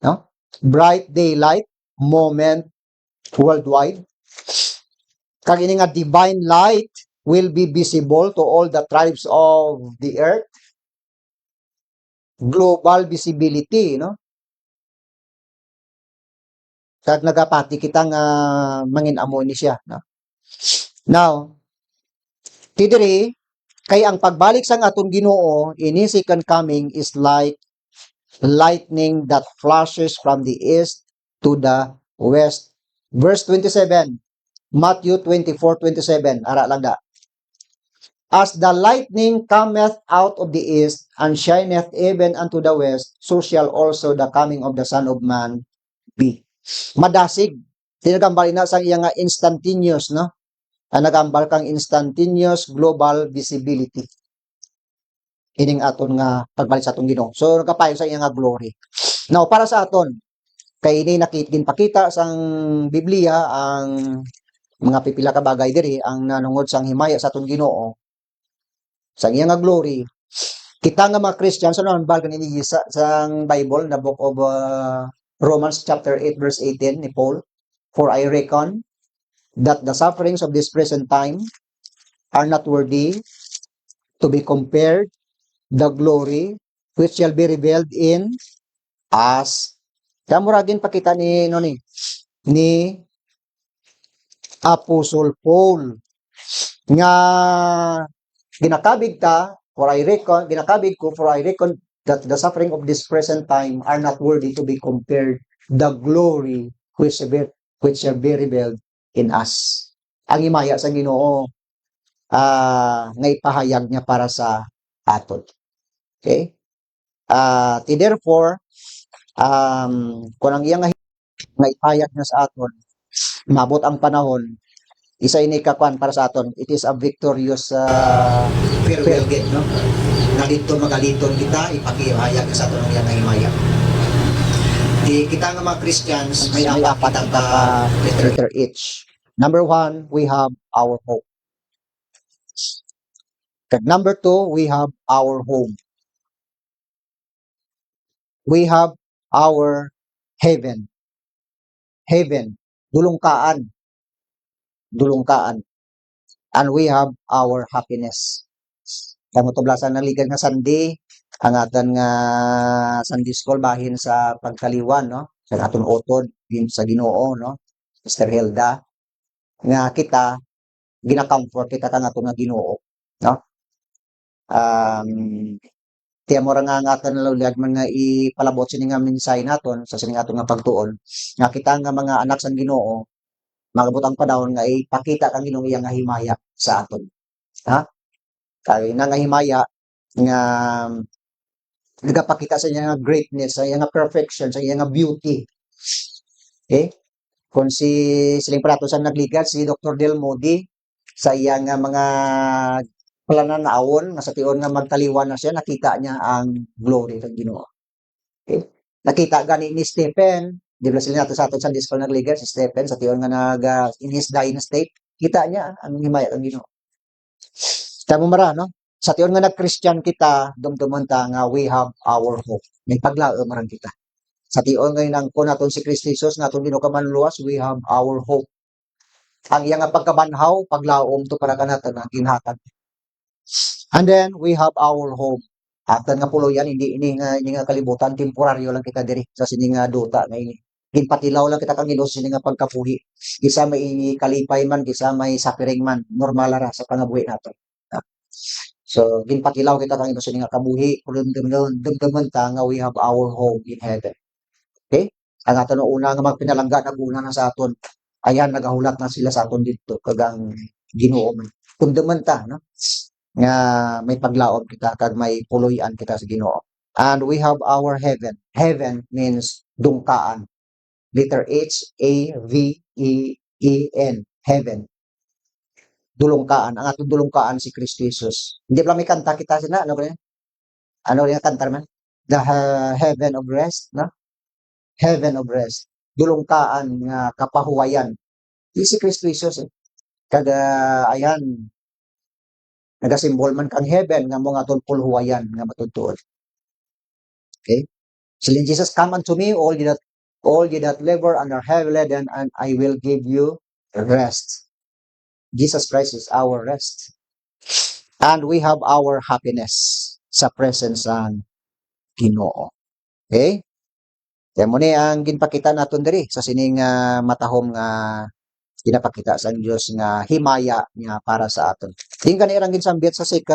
no? Bright daylight moment worldwide. Kag ini nga divine light will be visible to all the tribes of the earth. Global visibility, no? Kag nagapati kita nga mangin-amo ni siya, no? Now, tidiri kay ang pagbalik sang aton Ginoo ini second coming is like lightning that flashes from the east to the west. Verse 27, Matthew 24:27, ara lang da. As the lightning cometh out of the east and shineth even unto the west, so shall also the coming of the Son of Man be. Madasig. Tinagambal na sa iya nga instantaneous, no? Nagambal kang instantaneous global visibility. Ining aton nga pagbalik sa atong Ginoo. So nagapayo sa iya nga glory. Now para sa aton, Kay ini ginpakita sang Biblia ang mga pipila ka bagay diri ang nanungod sang himaya sa aton Ginoo sa iya nga glory. Kita nga mga Christians ano ang balkan ini sang Bible na book of Romans chapter 8 verse 18 ni Paul, for I reckon that the sufferings of this present time are not worthy to be compared the glory which shall be revealed in us. Kamuragin pakita ni ni Apostle Paul nga ginakabig ta, for I reckon, ginakabig ko, for I reckon that the suffering of this present time are not worthy to be compared the glory which shall be revealed in us. Ang himaya sa Ginoo nga ipahayag niya para sa aton. Okay? Therefore, kung ang iyang nga ipahayag niya sa aton, mabot ang panahon, isa ini kakuan para sa aton. It is a victorious farewell gift, no? Nalito magaliton kita, ipakihayag sa aton ang iyang himaya. Di kita nga mga Christians, may apat ang letter each. Number 1, we have our hope. Number 2, we have our home. We have our heaven. Heaven, dulungkaan. And we have our happiness. Kaya mo tublasan ng ligan nga Sunday, ang atan nga Sunday school bahin sa pagkaliwan, no? Sa aton utod, din sa Ginoo, no? Sister Hilda, nga kita, gina-comfort kita ka nga nga Ginoo, no? Tiya mo nga nga atan nalulag man nga ipalabot sini nga minsay naton sa sini nga aton nga pagtuon, nga kita nga mga anak sa Ginoo, magabot ang panahon nga ipakita kang Ginoo iyang nga himaya sa aton. Ha? Kay nga himaya nga nagapakita sa iya nga greatness, sa iya nga perfection, sa iya nga beauty. Okay? Kung siling prato sa nagligat si Dr. Del Modi sa iya nga mga pananawon nga sa tion nga magtaliwan na siya, nakita niya ang glory ng Ginoo. Okay? Nakita gani ni Stephen, di ba sila nato sa aton sa disco nagligat si Stephen sa tion nga in his dying state, kita niya ang himaya ng Ginoo. Tamo mara, no? Sa tion nga nag-Christian kita, dumduman ta nga we have our hope. May paglaom marang kita. Sa tion nga inangko naton si Kristo Jesus naton Ginoo ka manluwas, we have our hope. Ang iya nga pagkabanhaw, paglaom to para kanaton ang ginhatag. And then we have our home. Atan nga puloyan hindi nga kalibutan, temporaryo lang kita diri sa sini nga duta nga ini. Ginpatilaw lang kita kang Ginoo sa sini nga pagkapuhi. Kisa may kalipay man, kisa may suffering man, normal ra sa pangabuhi naton. So, ginpatilaw kita kang inusin nga kabuhi, dumduman ta nga we have our home in heaven. Okay? Ang aton una nga magpinalangga naguna na sa aton. Ayan, nagahulat na sila sa aton dito kagang Ginoo man. Dumduman ta, no? Nga may paglaom kita kag may puloy-an kita sa Ginoo. And we have our heaven. Heaven means dungkaan. Letter H A V E E N. Heaven. Dulungkaan, ang atong dulungkaan si Kristo Jesus. Hindi pala may kanta kita sila, ano ba yan? Ano yung kanta man? The heaven of rest, no? Heaven of rest. Dulungkaan nga kapahuwayan. Di si Kristo Jesus, kada ayan, nagasimbol man kang heaven nga mga atong pulhuwayan nga matutuod. Okay? So Jesus, come unto me, all ye that labor and are heavy laden, and I will give you rest. Jesus Christ is our rest. And we have our happiness sa presence ng Ginoo. Okay? Kaya mo ni ang ginpakita naton diri sa sining matahom nga ginapakita sa Dios nga himaya niya para sa aton. Tingkan irang ginsambit sa 2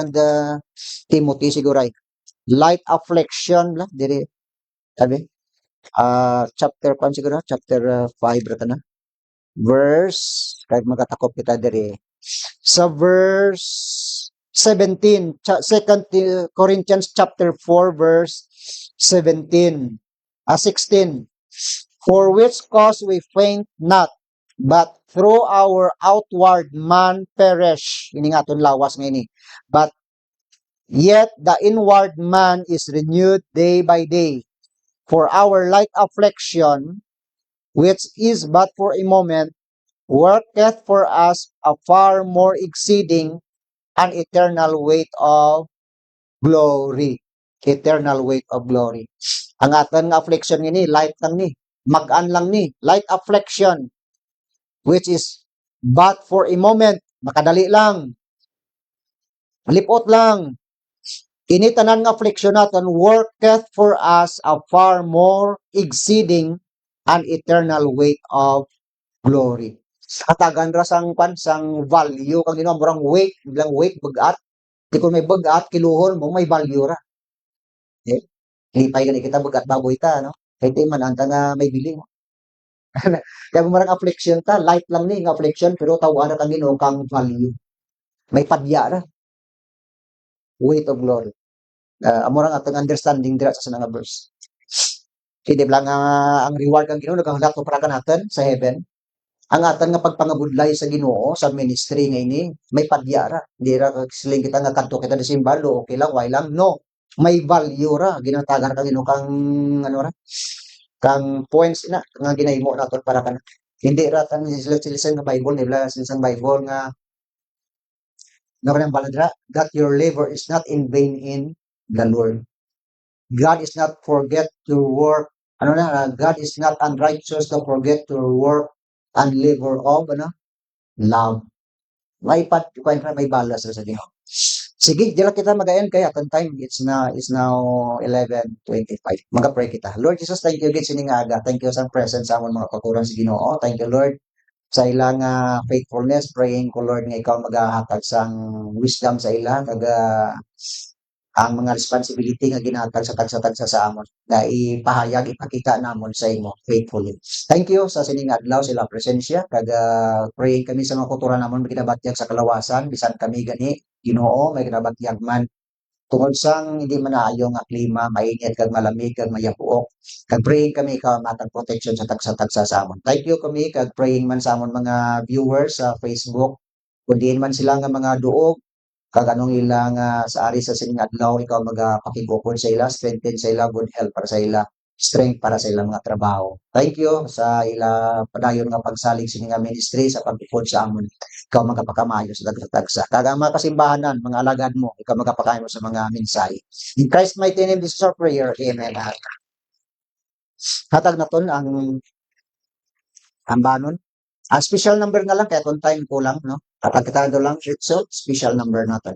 Timothy siguray. Light affliction la diri. Sabi? Chapter 1 siguro, chapter 5 rata na. Verse, kahit magatakop kita diri. Sa verse 17, 2 Corinthians chapter 4 verse 16. For which cause we faint not, but through our outward man perish. Ini nga aton lawas nga ini. But yet the inward man is renewed day by day. For our light affliction which is but for a moment, worketh for us a far more exceeding and eternal weight of glory. Eternal weight of glory. Ang aton nga affliction ini, light lang ni. Mag-an lang ni. Light affliction, which is but for a moment. Makadali lang. Lipot lang. Ini tanan nga affliction naton worketh for us a far more exceeding and eternal weight of glory. Katagan ra sang sang value kang Ginoo murang weight, bilang weight bagat. Di ko may bagat kiluhon mo may value ra. Eh, lipay gani kita bagat baboy ta no. Kay ti man anta nga may bili mo. Kaya murang affliction ta, light lang ni nga affliction pero tawag kang Ginoo kang value. May padya ra, weight of glory. Amo ra atong understanding dira sa nga verse. Hindi lang ang reward kang Ginoo nagahulak to para kanaton sa heaven. Ang atan nga pagpangabudlay sa Ginoo sa ministry nga ini may padya ra. Di ra siling kita nga kadto kita sa simbalo okay lang way lang no. May value ra ginatagan kang Ginoo kang ano ra kang points na nga ginahimo naton para kana. Hindi ra tan sila nga Bible nila silang Bible nga no kanang baladra that your labor is not in vain in the Lord. God is not forget to work God is not unrighteous to forget to work and labor of love. May may balas sa Ginoo. Sige, dila kita magayon kay atong time it's now 11:25. Maga-pray kita. Lord Jesus, thank you again sining aga. Thank you sa presence sa amon mga kakuran sa Ginoo. Thank you Lord sa ilang faithfulness. Praying ko Lord nga ikaw magahatag sang wisdom sa ila kaga ang mga responsibility nga ginhatag sa tagsa-tagsa sa amon na ipahayag ipakita namon sa imo faithfully. Thank you sa sining adlaw sila presensya kaga praying kami sa mga kuturan namon ginabatyag sa kalawasan bisan kami gani Ginoo may ginabatyag man tungod sang hindi manaayo nga klima mainit kag malamig kag mayabuok kag praying kami ikaw matang protection sa tagsa-tagsa sa amon. Thank you kami kag praying man sa amon mga viewers sa Facebook kundi man sila nga mga duog kag anong ilang sa ari sa sining adlaw ikaw magapakigukod sa ila strengthen sa ila good health para sa ila strength para sa ilang mga trabaho. Thank you sa ila padayon nga pagsalig sining nga ministry sa pagtukod sa amon. Ikaw magapakamayo sa dagsa-dagsa. Kag ang mga kasimbahanan, mga alagad mo, ikaw magapakayo sa mga mensahe. In Christ mighty name, this is our prayer. Amen. Hatag na ton ang banon. Ang special number na lang kaya kung time kulang, no? Kapag kita lang, so special number natin.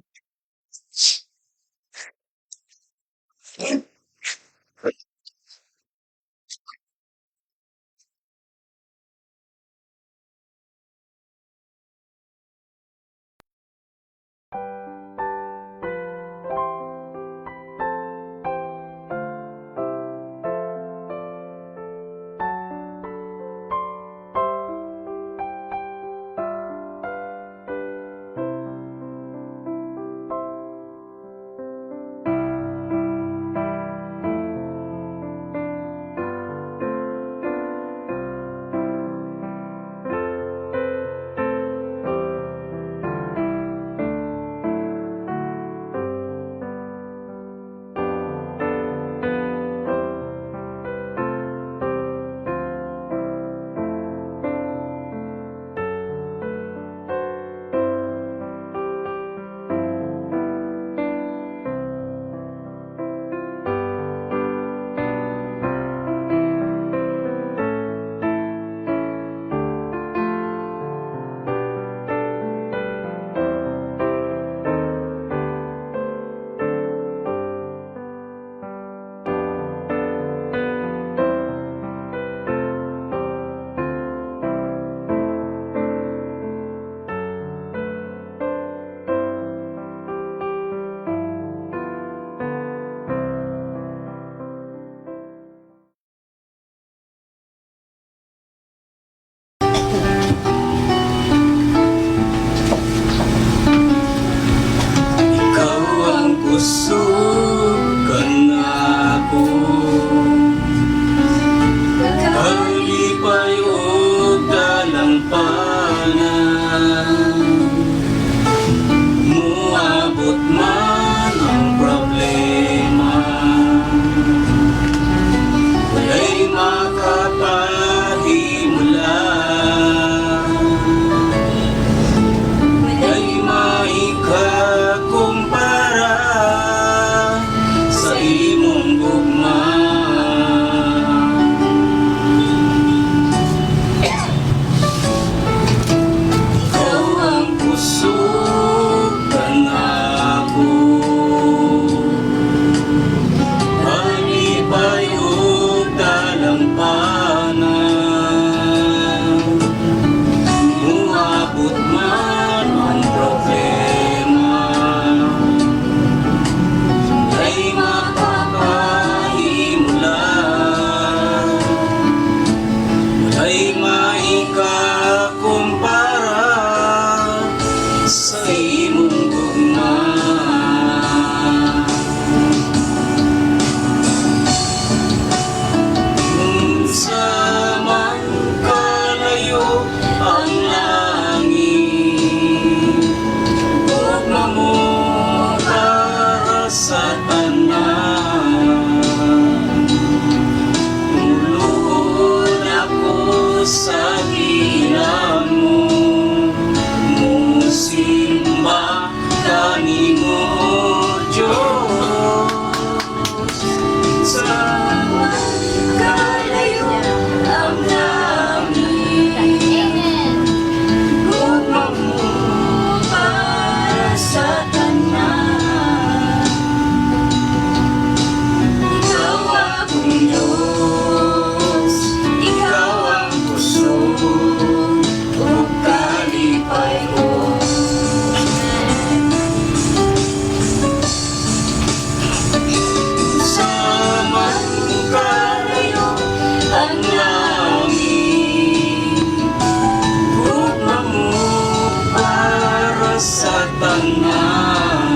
tanan.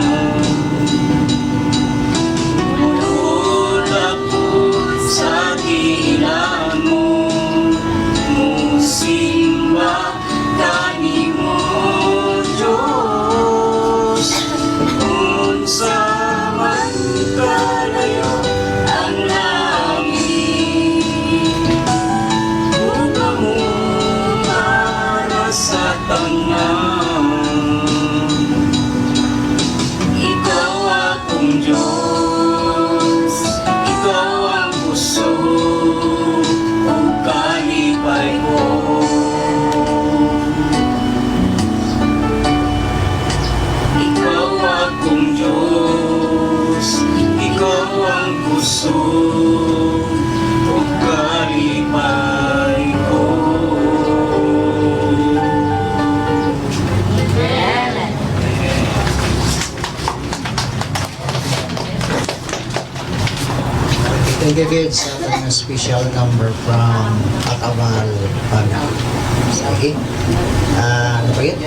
Ulod ako sa gilan mo, musimba kanimo Diyos. Unsa man kalayo ang langit, buga mo para sa tanan. Ikaw akong Diyos, ikaw ang puso ug kalipay ko. Ikaw akong Diyos, ikaw ang puso ug kalipay ko. Thank you kids sa ating special number from Atawal Pagano. Okay. Ano pa yun?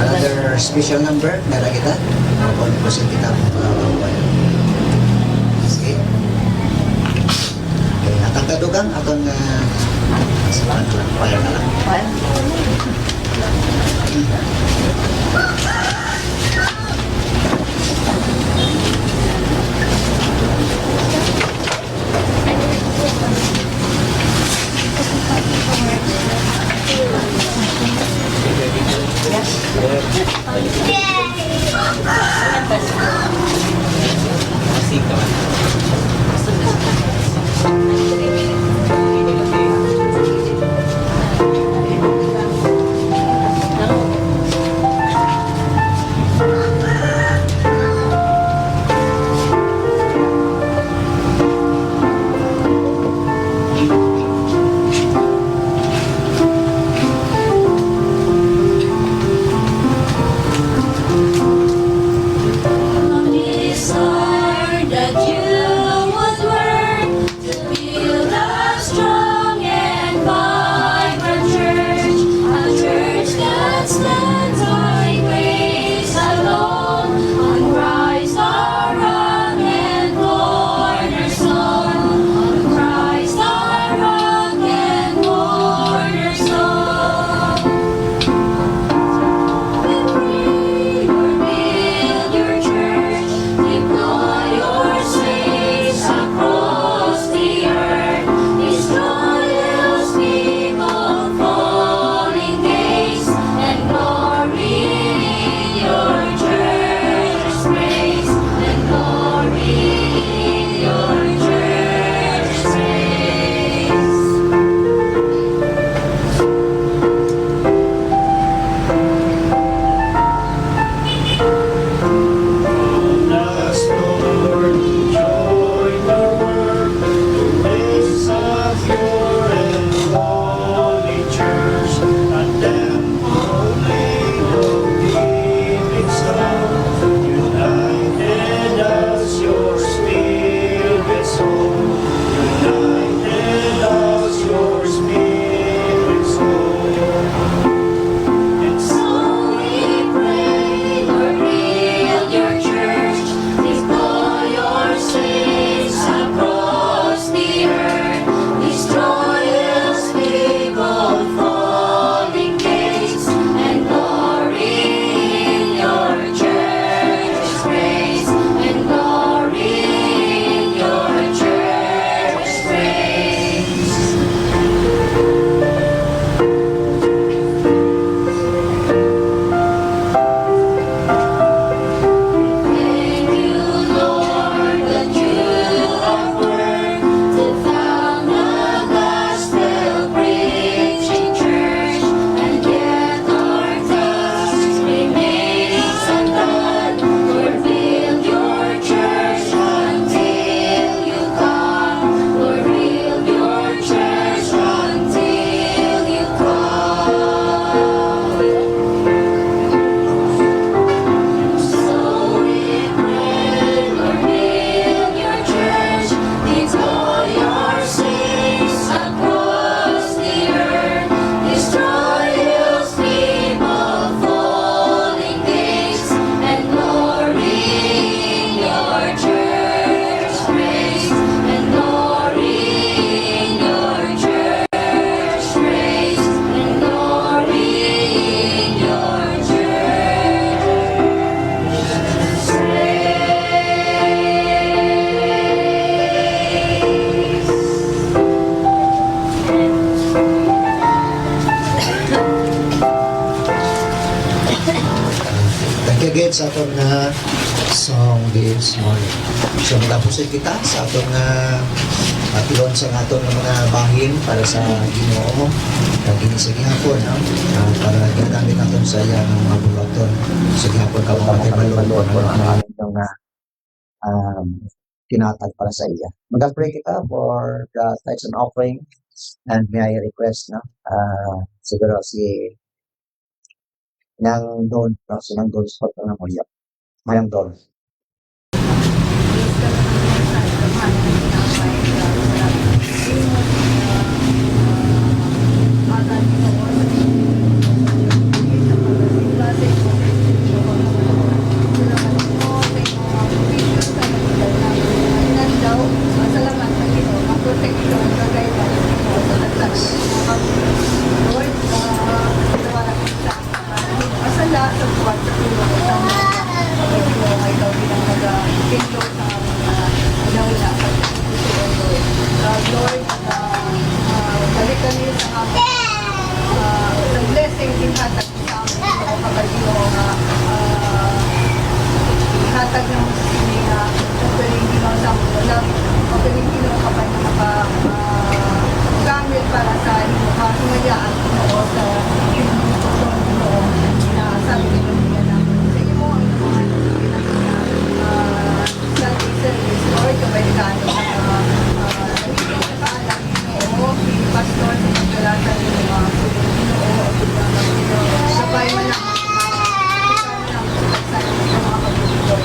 Another special number nara kita. Kung present kita sige. Okay, atang kadugang atong sabahan lang, payar na lang. gid sa atong nga song this morning. So magapusin kita sa atong nga pilon sa atong mga bahin para sa Ginoo kag kini sa gihapon no? Para ginagamit naton sa iya nga mga bulaton sa gihapon ka mga balon ano ang ating nga um, tinatag para sa iya. Mag-pray kita for the tithes and offering and may I request no? Siguro si Nang Don, no? Si Nang Don Spot na mo iya. Mayang Don. Lord, balik kami sa ng blessing ihatag sa amin sa kapag ihatag ng sini na pwedeng ginawa sa amin lang pwedeng ginawa kapag gamit para sa inyo kasumayaan o sa inyo na sabi ko niya na sa inyo mo ang mga Sunday service Lord kapag gano'n pastor sa pagkalatan ng mga sabay man ang sa mga pagkukulo.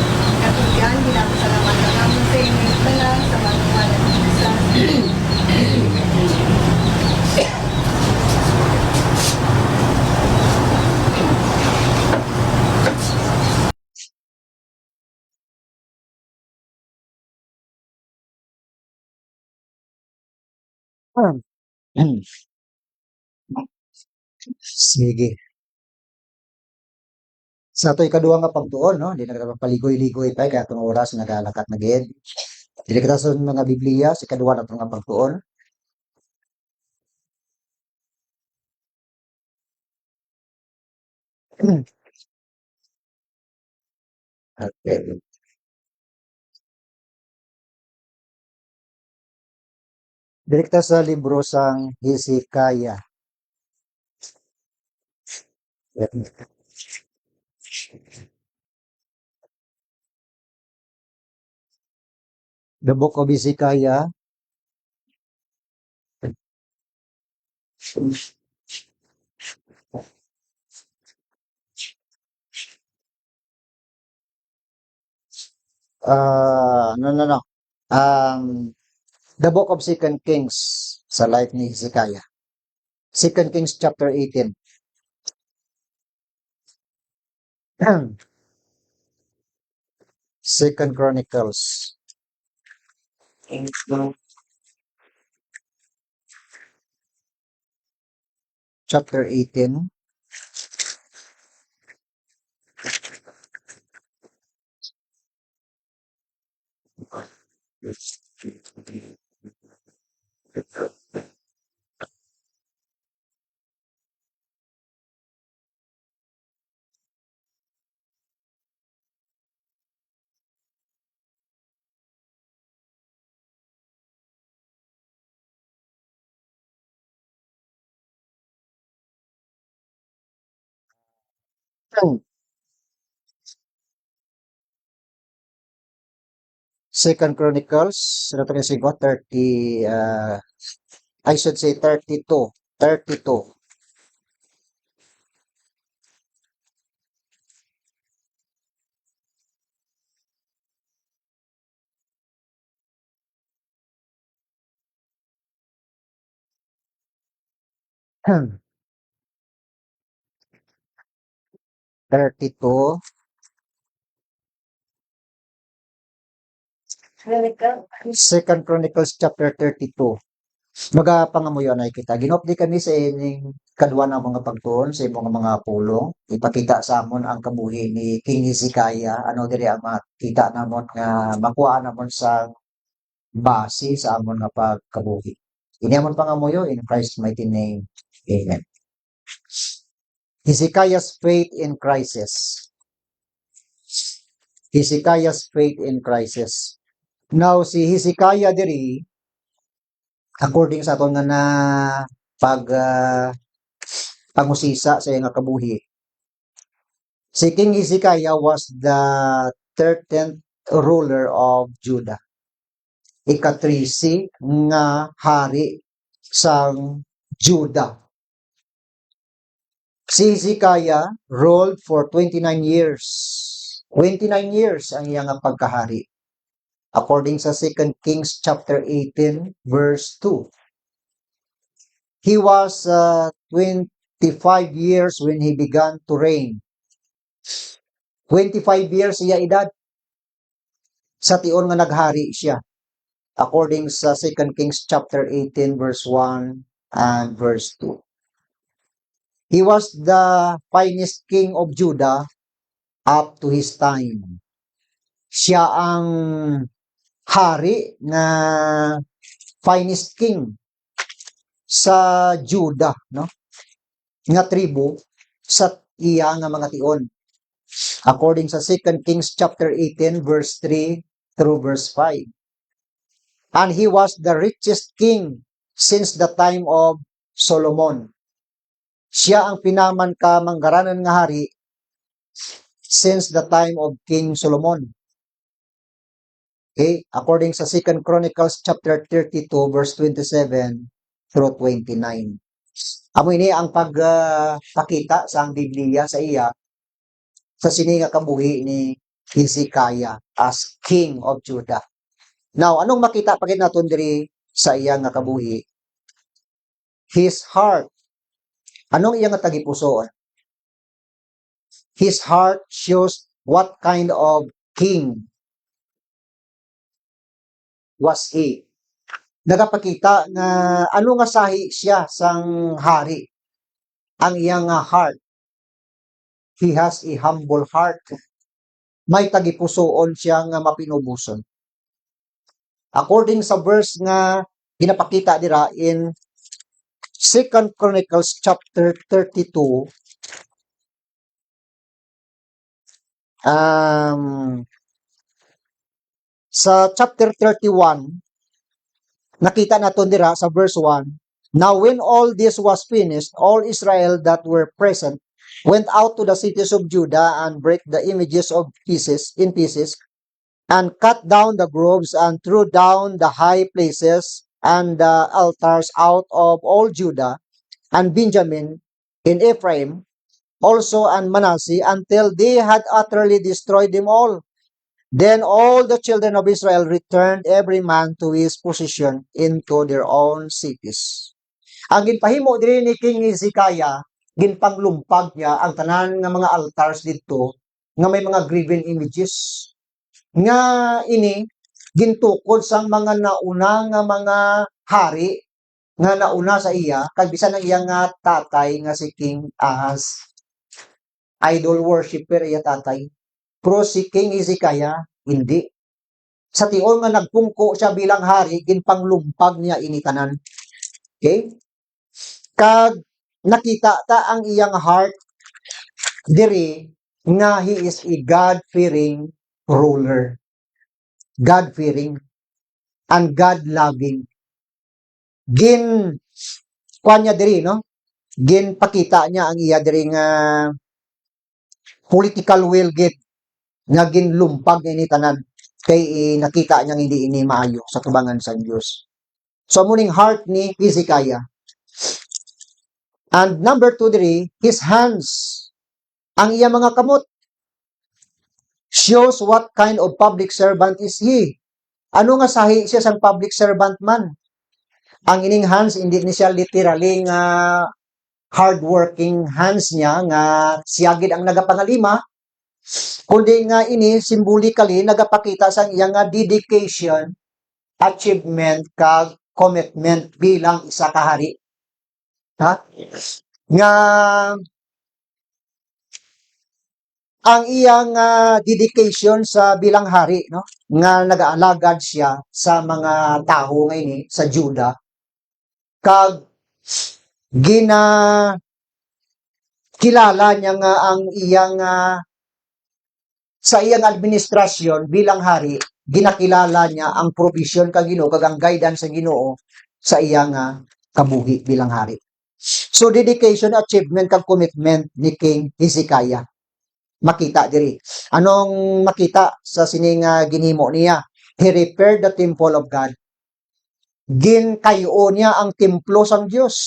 Katulian, ginapasalamat na namin sa inyo tanan sa mga ng Jesus. Sige. Sa ito'y kaduwa nga pagtuon, no? Di na kita paligoy-ligoy pa, kaya itong oras nagalakat na gid. Dili kita sa mga Biblia, sa kaduwa na itong nga pagtuon. Okay. Direkta sa libro sang Hezekiah. The book of Hezekiah. No. The book of Second Kings sa life ni Hezekiah. Second Kings chapter 18. Second Chronicles. Chapter 18. Second Chronicles, ano to kasi ko, 30, I should say 32. 32. Hmm. 32. Second Chronicles chapter 32. Magapangamuyo na kita. Ginopdi kami sa ining kadwa ng mga pagtuon sa imong mga pulong. Ipakita sa amon ang kabuhi ni King Hezekiah. Ano diri ang makita namon nga makuha namon sa base sa amon nga pagkabuhi. Ini amon pangamuyo in Christ's mighty name. Amen. Hezekiah's faith in crisis. Hezekiah's faith in crisis. Now si Hezekiah diri according sa aton nga na pag pangusisa sa iyang kabuhi. Si King Hezekiah was the 13th ruler of Judah. Ika-13 nga hari sang Judah. Si Hezekiah ruled for 29 years. 29 years ang iyang pagkahari. According sa 2 Kings chapter 18 verse 2. He was 25 years when he began to reign. 25 years iya edad sa tion nga naghari siya. According sa 2 Kings chapter 18 verse 1 and verse 2. He was the finest king of Judah up to his time. Siya ang hari na finest king sa Judah, no? Nga tribo sa iya nga mga tion. According sa 2 Kings chapter 18 verse 3 through verse 5. And he was the richest king since the time of Solomon. Siya ang pinaman ka manggaranan nga hari since the time of King Solomon. Okay, according sa 2 Chronicles chapter 32 verse 27 through 29. Amo ini ang pagpakita sa ang Biblia sa iya sa sini nga kabuhi ni Hezekiah as king of Judah. Now, anong makita pagid naton diri sa iya nga kabuhi? His heart. Anong iya nga tagipusoon? His heart shows what kind of king was he. Nagapakita nga ano nga sahi siya sang hari. Ang iyang heart. He has a humble heart. May tagipusoon siya nga mapinubuson. According sa verse nga ginapakita dira in 2 Chronicles chapter 32 sa chapter 31 nakita naton dira sa verse 1. Now when all this was finished, all Israel that were present went out to the cities of Judah and break the images of pieces and cut down the groves and threw down the high places and the altars out of all Judah and Benjamin in Ephraim also and Manasseh until they had utterly destroyed them all. Then all the children of Israel returned every man to his position into their own cities. Ang ginpahimo diri ni King Hezekiah, ginpanglumpag niya ang tanan nga mga altars didto nga may mga graven images. Nga ini gintukod sang mga nauna nga mga hari nga nauna sa iya kag bisan ang iyang nga tatay nga si King Ahaz. Idol worshipper iya tatay. Pero si King Hezekiah, hindi. Sa tion nga nagpungko siya bilang hari, ginpanglumpag niya initanan. Okay? Kag nakita ta ang iyang heart diri nga he is a God-fearing ruler. God-fearing and God-loving. Kuan niya diri, no? Ginpakita niya ang iya diri nga political will gid nga ginlumpag ini tanan kay nakita niya hindi ini maayo sa tubangan sa Dios. So muning heart ni Hezekiah. And number 2 diri, his hands. Ang iya mga kamot shows what kind of public servant is he. Ano nga sahi siya sang public servant man? Ang ining hands hindi ni siya literally nga hardworking hands niya nga siyagid ang nagapangalima, kundi nga ini symbolically nagapakita sa iyang nga dedication, achievement, kag commitment bilang isa ka hari. Ha? Nga ang iyang dedication sa bilang hari, no? Nga nagaalagad siya sa mga tawo ngayon sa Judah. Kag kilala niya nga ang iyang sa iyang administrasyon bilang hari, ginakilala niya ang provision kag Ginoo kag ang guidance sa Ginoo sa iyang kabuhi bilang hari. So dedication, achievement kag commitment ni King Hezekiah. Makita diri. Anong makita sa sining ginhimo niya? He repaired the temple of God. Ginkayo niya ang templo sang Dios.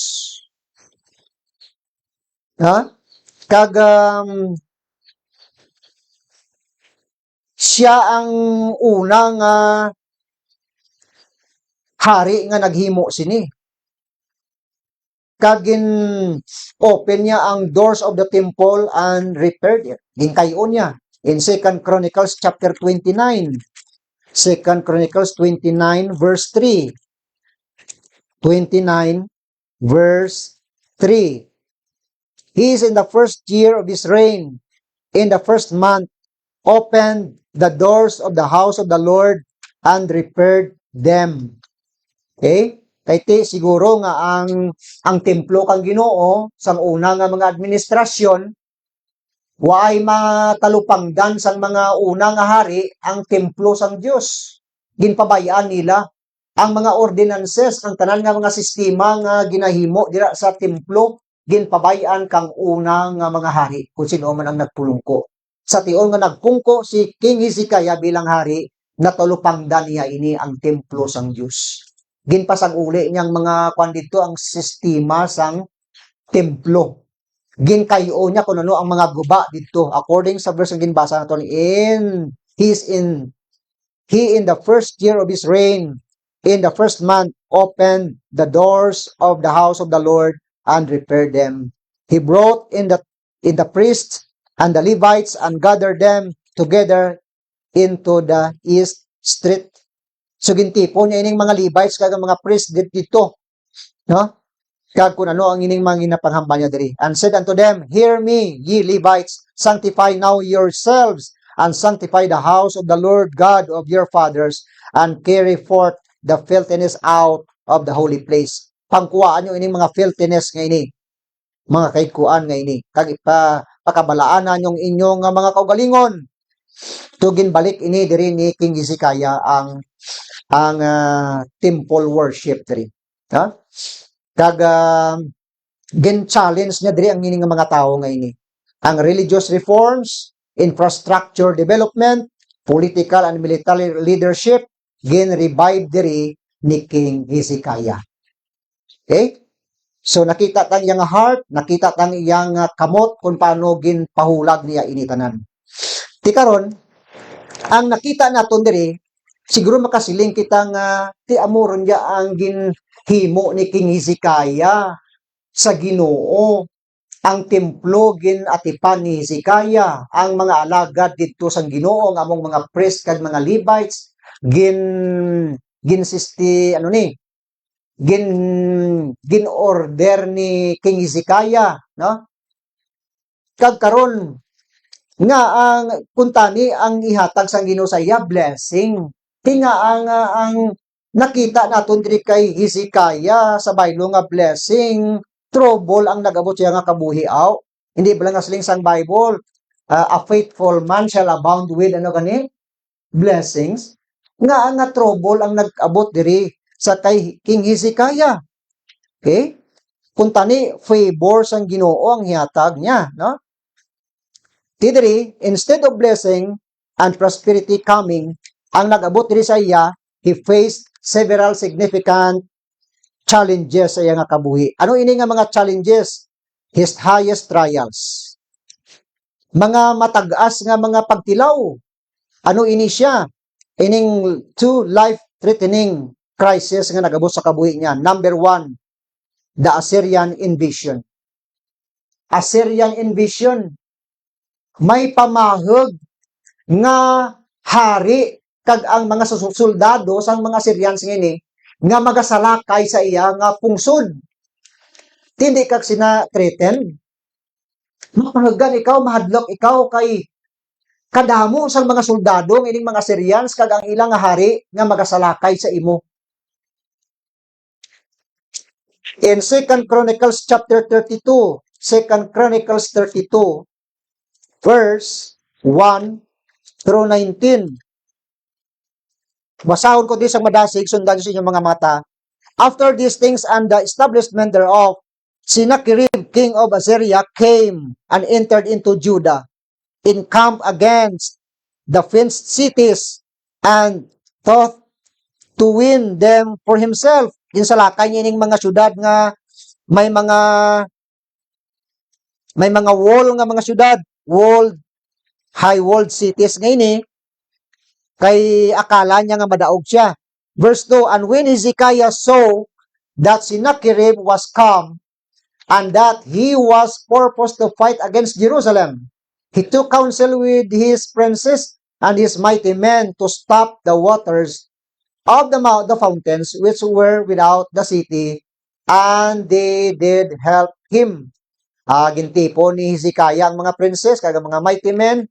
Ha? Kag siya ang unang hari nga naghimo sini. Kag open niya ang doors of the temple and repaired it. Ginkayo niya in 2 Chronicles chapter 29. 2 Chronicles 29 verse 3. 29 verse 3. He is in the first year of his reign, in the first month, opened the doors of the house of the Lord and repaired them. Okay? Kay siguro nga ang templo kang Ginoo sang una nga mga administrasyon waay matalupangdan sang mga una nga hari ang templo sang Dios. Ginpabayaan nila ang mga ordinances, ang tanan nga mga sistema nga ginahimo dira sa templo, ginpabayaan kang una nga mga hari kung sino man ang nagpulungko. Sa tiyon nga nagpungko si King Hezekiah bilang hari, natulupangdan niya ini ang templo sang Dios. Ginpasang uli niyang mga kwan dito ang sistema sang templo. Ginkayo niya kung ano ang mga guba dito according sa verse nga ginbasa naton he in the first year of his reign, in the first month, opened the doors of the house of the Lord and repaired them. He brought in the priests and the Levites and gathered them together into the east street. So gintipo niya ining mga Levites kag mga priests dito, no? Kag kun ano ang ining mga ginapanghambal niya diri. And said unto them, hear me, ye Levites, sanctify now yourselves and sanctify the house of the Lord God of your fathers and carry forth the filthiness out of the holy place. Pangkuhaan nyo ining mga filthiness nga ini, mga kaitkuan nga ini. Kag pakabalaanan yung inyong mga kaugalingon. Tugin balik ini diri ni King Hezekiah ang temple worship diri. Ha? Kag gin-challenge niya diri ang ining mga tao nga ini. Ang religious reforms, infrastructure development, political and military leadership, gin-revive diri ni King Hezekiah. Okay? So nakita tang iyang heart, nakita tang iyang kamot kung paano ginpahulag niya ini tanan. Ti karon, ang nakita naton diri, siguro makasiling kita nga ti amoron niya ang ginhimo ni King Hezekiah sa Ginoo. Ang templo ginatipan ni Hezekiah, ang mga alagad didto sang Ginoo, ang among mga priest kag mga Levites ginsisti gin order ni King Hezekiah, no? Kag karon nga ang kuntani ang ihatag sang Ginoo sa iya blessing. Tinga ang nakita naton diri kay Hezekiah sa baylo nga blessing, trouble ang nagabot siya nga kabuhi aw. Hindi ba lang asling sang Bible, a faithful man shall abound with blessings. Nga trouble ang nag-abot diri sa kay King Hezekiah. Okay? Kuntani favor sang Ginoo ang hihatag niya, no? Tidiri, instead of blessing and prosperity coming, ang nag-abot diri sa iya, he faced several significant challenges sa iya nga kabuhi. Ano ini nga mga challenges? His highest trials. Mga matag-as nga mga pagtilaw. Ano ini siya? Ining two life-threatening crisis nga nag-abot sa kabuhi niya. Number 1, the Assyrian invasion. Assyrian invasion. May pamahog nga hari kag ang mga soldado sang mga Syrians ngini nga magasalakay sa iya nga pungsod. Tindi kag sina-threaten. Mapangagan ikaw, mahadlok ikaw kay kadamo sang mga soldado ng ining mga Syrians kag ang ilang nga hari nga magasalakay sa imo. In 2 Chronicles chapter 32, 2 Chronicles 32, verse 1 through 19. Basahon ko din sa madasig, sundan sa inyong mga mata. After these things and the establishment thereof, Sennacherib, king of Assyria, came and entered into Judah, encamped against the fenced cities, and thought to win them for himself. Insalakay niya ning mga syudad nga may mga wall nga mga syudad, walled, high-walled cities ngayon kay akala niya nga madaog siya. Verse 2, and when Hezekiah saw that Sennacherib was come, and that he was purposed to fight against Jerusalem, he took counsel with his princes and his mighty men to stop the waters of the fountains which were without the city, and they did help him. Gintipo ni Hezekiah ang mga princes, kag mga mighty men,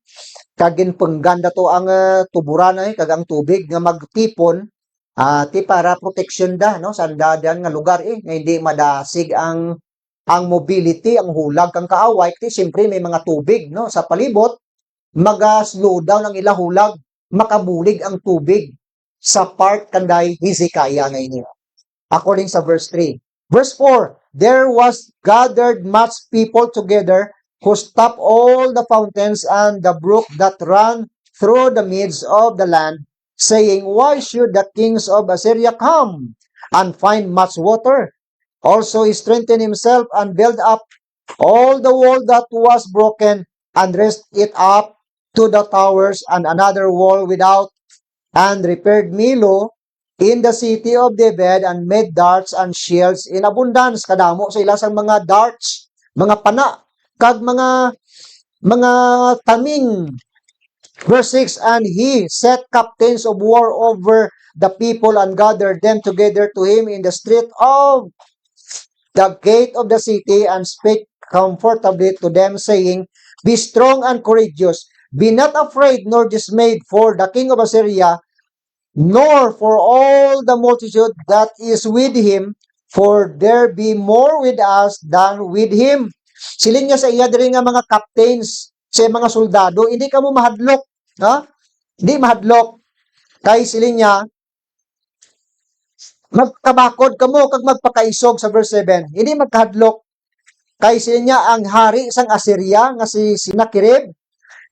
kag ginpenggan dato ang tuburan kag ang tubig nga magtipon, ti para protection da, no, sa andadan nga lugar nga hindi madasig ang mobility, ang hulag kang kaaway, ti siyempre may mga tubig, no, sa palibot, slow down ang ila hulag, makabulig ang tubig sa part kanday Hezekiah ngayon. According sa verse 3. Verse 4, there was gathered much people together who stopped all the fountains and the brook that ran through the midst of the land, saying, why should the kings of Assyria come and find much water? Also he strengthened himself and built up all the wall that was broken and raised it up to the towers and another wall without, and repaired Milo in the city of David and made darts and shields in abundance. Kadamo sa ilasang mga darts, mga pana, kag mga taming. Verse 6, and he set captains of war over the people and gathered them together to him in the street of the gate of the city and spake comfortably to them, saying, be strong and courageous, be not afraid nor dismayed for the king of Assyria, nor for all the multitude that is with him, for there be more with us than with him. Siling niya sa iya diri nga mga captains, sa mga soldado, hindi ka mo mahadlok, ha? Hindi mahadlok. Kay siling niya, magkabakod ka mo kag magpakaisog sa verse 7. Hindi magkahadlok. Kay siling niya ang hari sang Assyria nga si Sennacherib,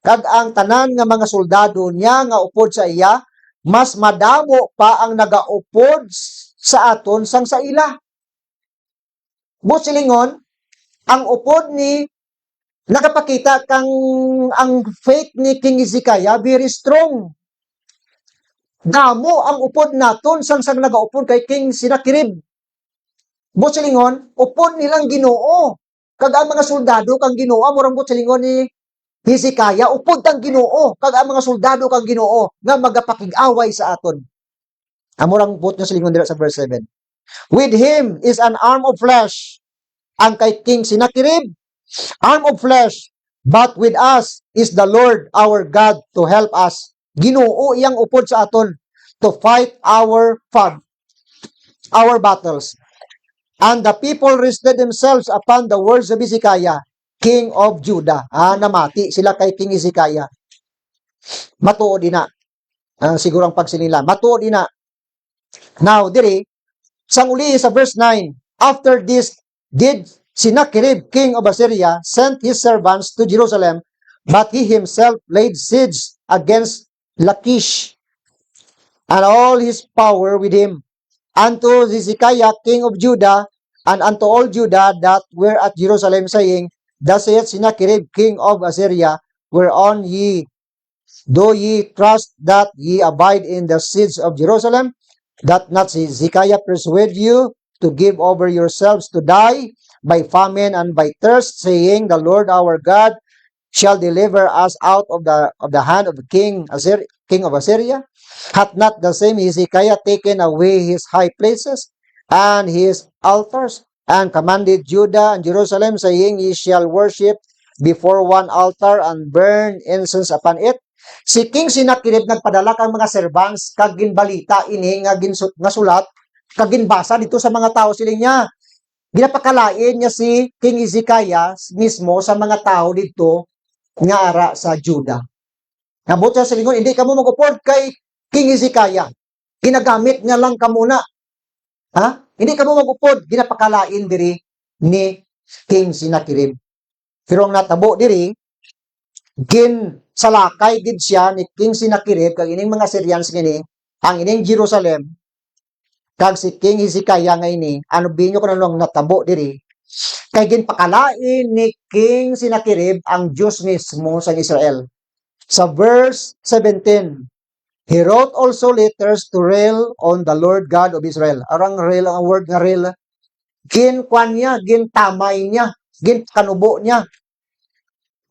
kag ang tanan nga mga soldado niya nga upod sa iya, mas madamo pa ang nagaupod sa aton sang sa ila. Busilingon, ang upod ni nakapakita kang ang faith ni King Hezekiah very strong. Damo ang upod naton sang nagaupod kay King Sennacherib. Busilingon, upod nilang Ginoo. Kag ang mga soldado kang Ginoo, murang busilingon ni Hezekiah, upod kang Ginoo, kag ang mga soldado kang Ginoo nga magapakig-away sa aton. Amurang but niya silingon dira sa verse 7. With him is an arm of flesh. Ang kay King Sennacherib, arm of flesh, but with us is the Lord our God to help us. Ginoo iyang upod sa aton to fight our battles. And the people rested themselves upon the words of Hezekiah, king of Judah. Namati sila kay King Hezekiah. Matuod din na. Siguro ang pagsinila. Matuod din na. Now, diri, sang uli sa verse 9, after this, did Sennacherib, king of Assyria, sent his servants to Jerusalem, but he himself laid siege against Lachish, and all his power with him, unto Hezekiah, king of Judah, and unto all Judah that were at Jerusalem, saying, thus saith Sennacherib, king of Assyria, whereon do ye trust that ye abide in the siege of Jerusalem, that not Hezekiah persuade you to give over yourselves to die by famine and by thirst, saying, the Lord our God shall deliver us out of the hand of the king of Assyria? Hath not the same Hezekiah taken away his high places and his altars, and commanded Judah and Jerusalem, saying, ye shall worship before one altar and burn incense upon it? Si King Sennacherib nagpadala kang mga servants kag ginbalita ini nga sulat kag ginbasa dito sa mga tao siling niya. Ginapakalain niya si King Hezekiah mismo sa mga tao dito nga ara sa Judah. Nabot siya sa lingon, hindi ka mo mag-upod kay King Hezekiah. Ginagamit niya lang ka muna. Ha? Hindi ka mo mag-upod. Ginapakalain diri ni King Sennacherib. Pero ang natabo diri, gin salakay gid siya ni King Sennacherib kag ining mga Syrians ngini, ang ining Jerusalem, kag si King Hezekiah nga ini, ano binyo ko na lang natabo diri, kay ginpakalain ni King Sennacherib ang Diyos mismo sa Israel. Sa verse 17, he wrote also letters to rail on the Lord God of Israel. Arang rail ang word nga rail. Ginkwan niya, gintamay niya, ginkanubo niya.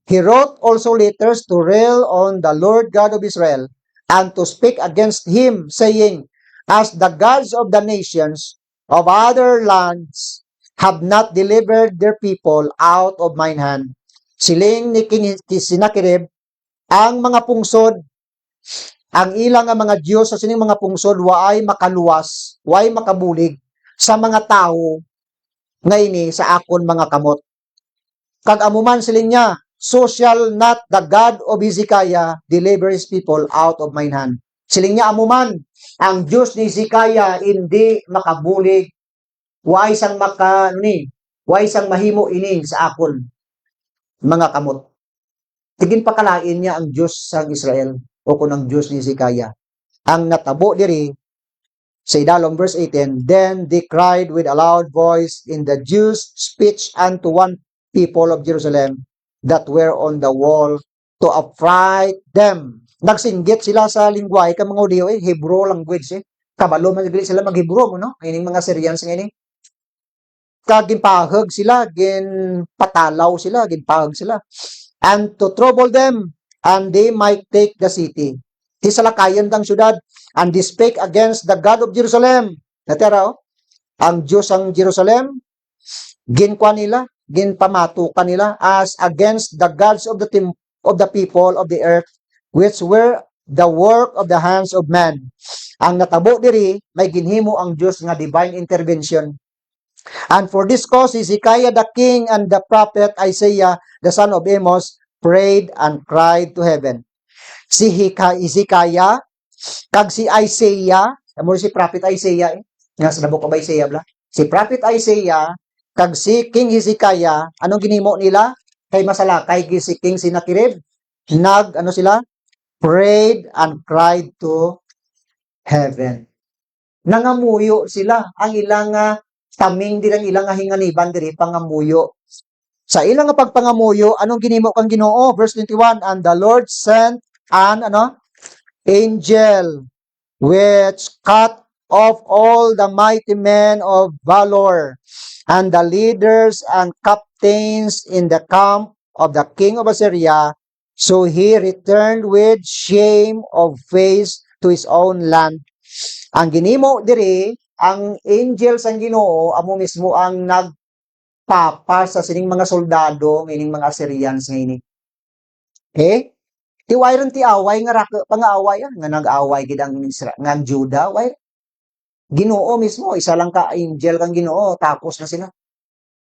He wrote also letters to rail on the Lord God of Israel and to speak against him, saying, as the gods of the nations of other lands have not delivered their people out of mine hand. Siling ni King Sennacherib, ang mga pungsod, ang ilang nga mga Diyos sa sining mga pungsod, waay makaluwas, waay makabulig sa mga tao nga ini sa akon mga kamot. Kag amuman siling niya, so shall not the God of Hezekiah deliver his people out of mine hand. Siling niya amuman, ang Diyos ni Hezekiah hindi makabulig, waay sang waay sang mahimo ini sa akon mga kamot. Tigin pakalain niya ang Diyos sa Israel o kung ang Diyos ni Hezekiah. Ang natabo diri sa idalom verse 18, then they cried with a loud voice in the Jews' speech unto one people of Jerusalem that were on the wall to affright them. Nagsinggit sila sa lingwahe ka mga Udeo, Hebrew language. Kabalo man sila mag-Hebrew mo, no? Ining mga Syrians ngayon. Ginpahag sila, ginpatalaw sila, ginpahag sila. And to trouble them, and they might take the city. Tisalakayan dang syudad, and they spake against the God of Jerusalem. Natera, ang Diyos ang Jerusalem, ginkwa nila, ginpamatukan nila as against the gods of the people of the earth, which were the work of the hands of man. Ang natabo diri, may ginhimo ang Diyos nga divine intervention. And for this cause, Hezekiah the king and the prophet Isaiah, the son of Amos, prayed and cried to heaven. Si Hezekiah, kag si Isaiah, amo si prophet Isaiah, nga sa book of Isaiah bla. Si prophet Isaiah, kag si King Hezekiah, anong ginimo nila? Kay masalakay si King Sennacherib, sila? Prayed and cried to heaven. Nangamuyo sila, ang ilang taming dirang ilang hinganiban diri pangamuyo. Sa ilang pagpangamuyo, anong ginimo kang Ginoo? Verse 21, and the Lord sent an angel which cut off all the mighty men of valor and the leaders and captains in the camp of the king of Assyria. So he returned with shame of face to his own land. Ang ginimo diri, ang angel sang Ginoo amo mismo ang nagpapa sa sining mga soldado ining mga Assyrians ngaini. Okay? Ti wayron ti away nga pangaaway nga nag-away gid ang nga Juda, way Ginoo mismo isa lang ka angel kang Ginoo tapos na sila.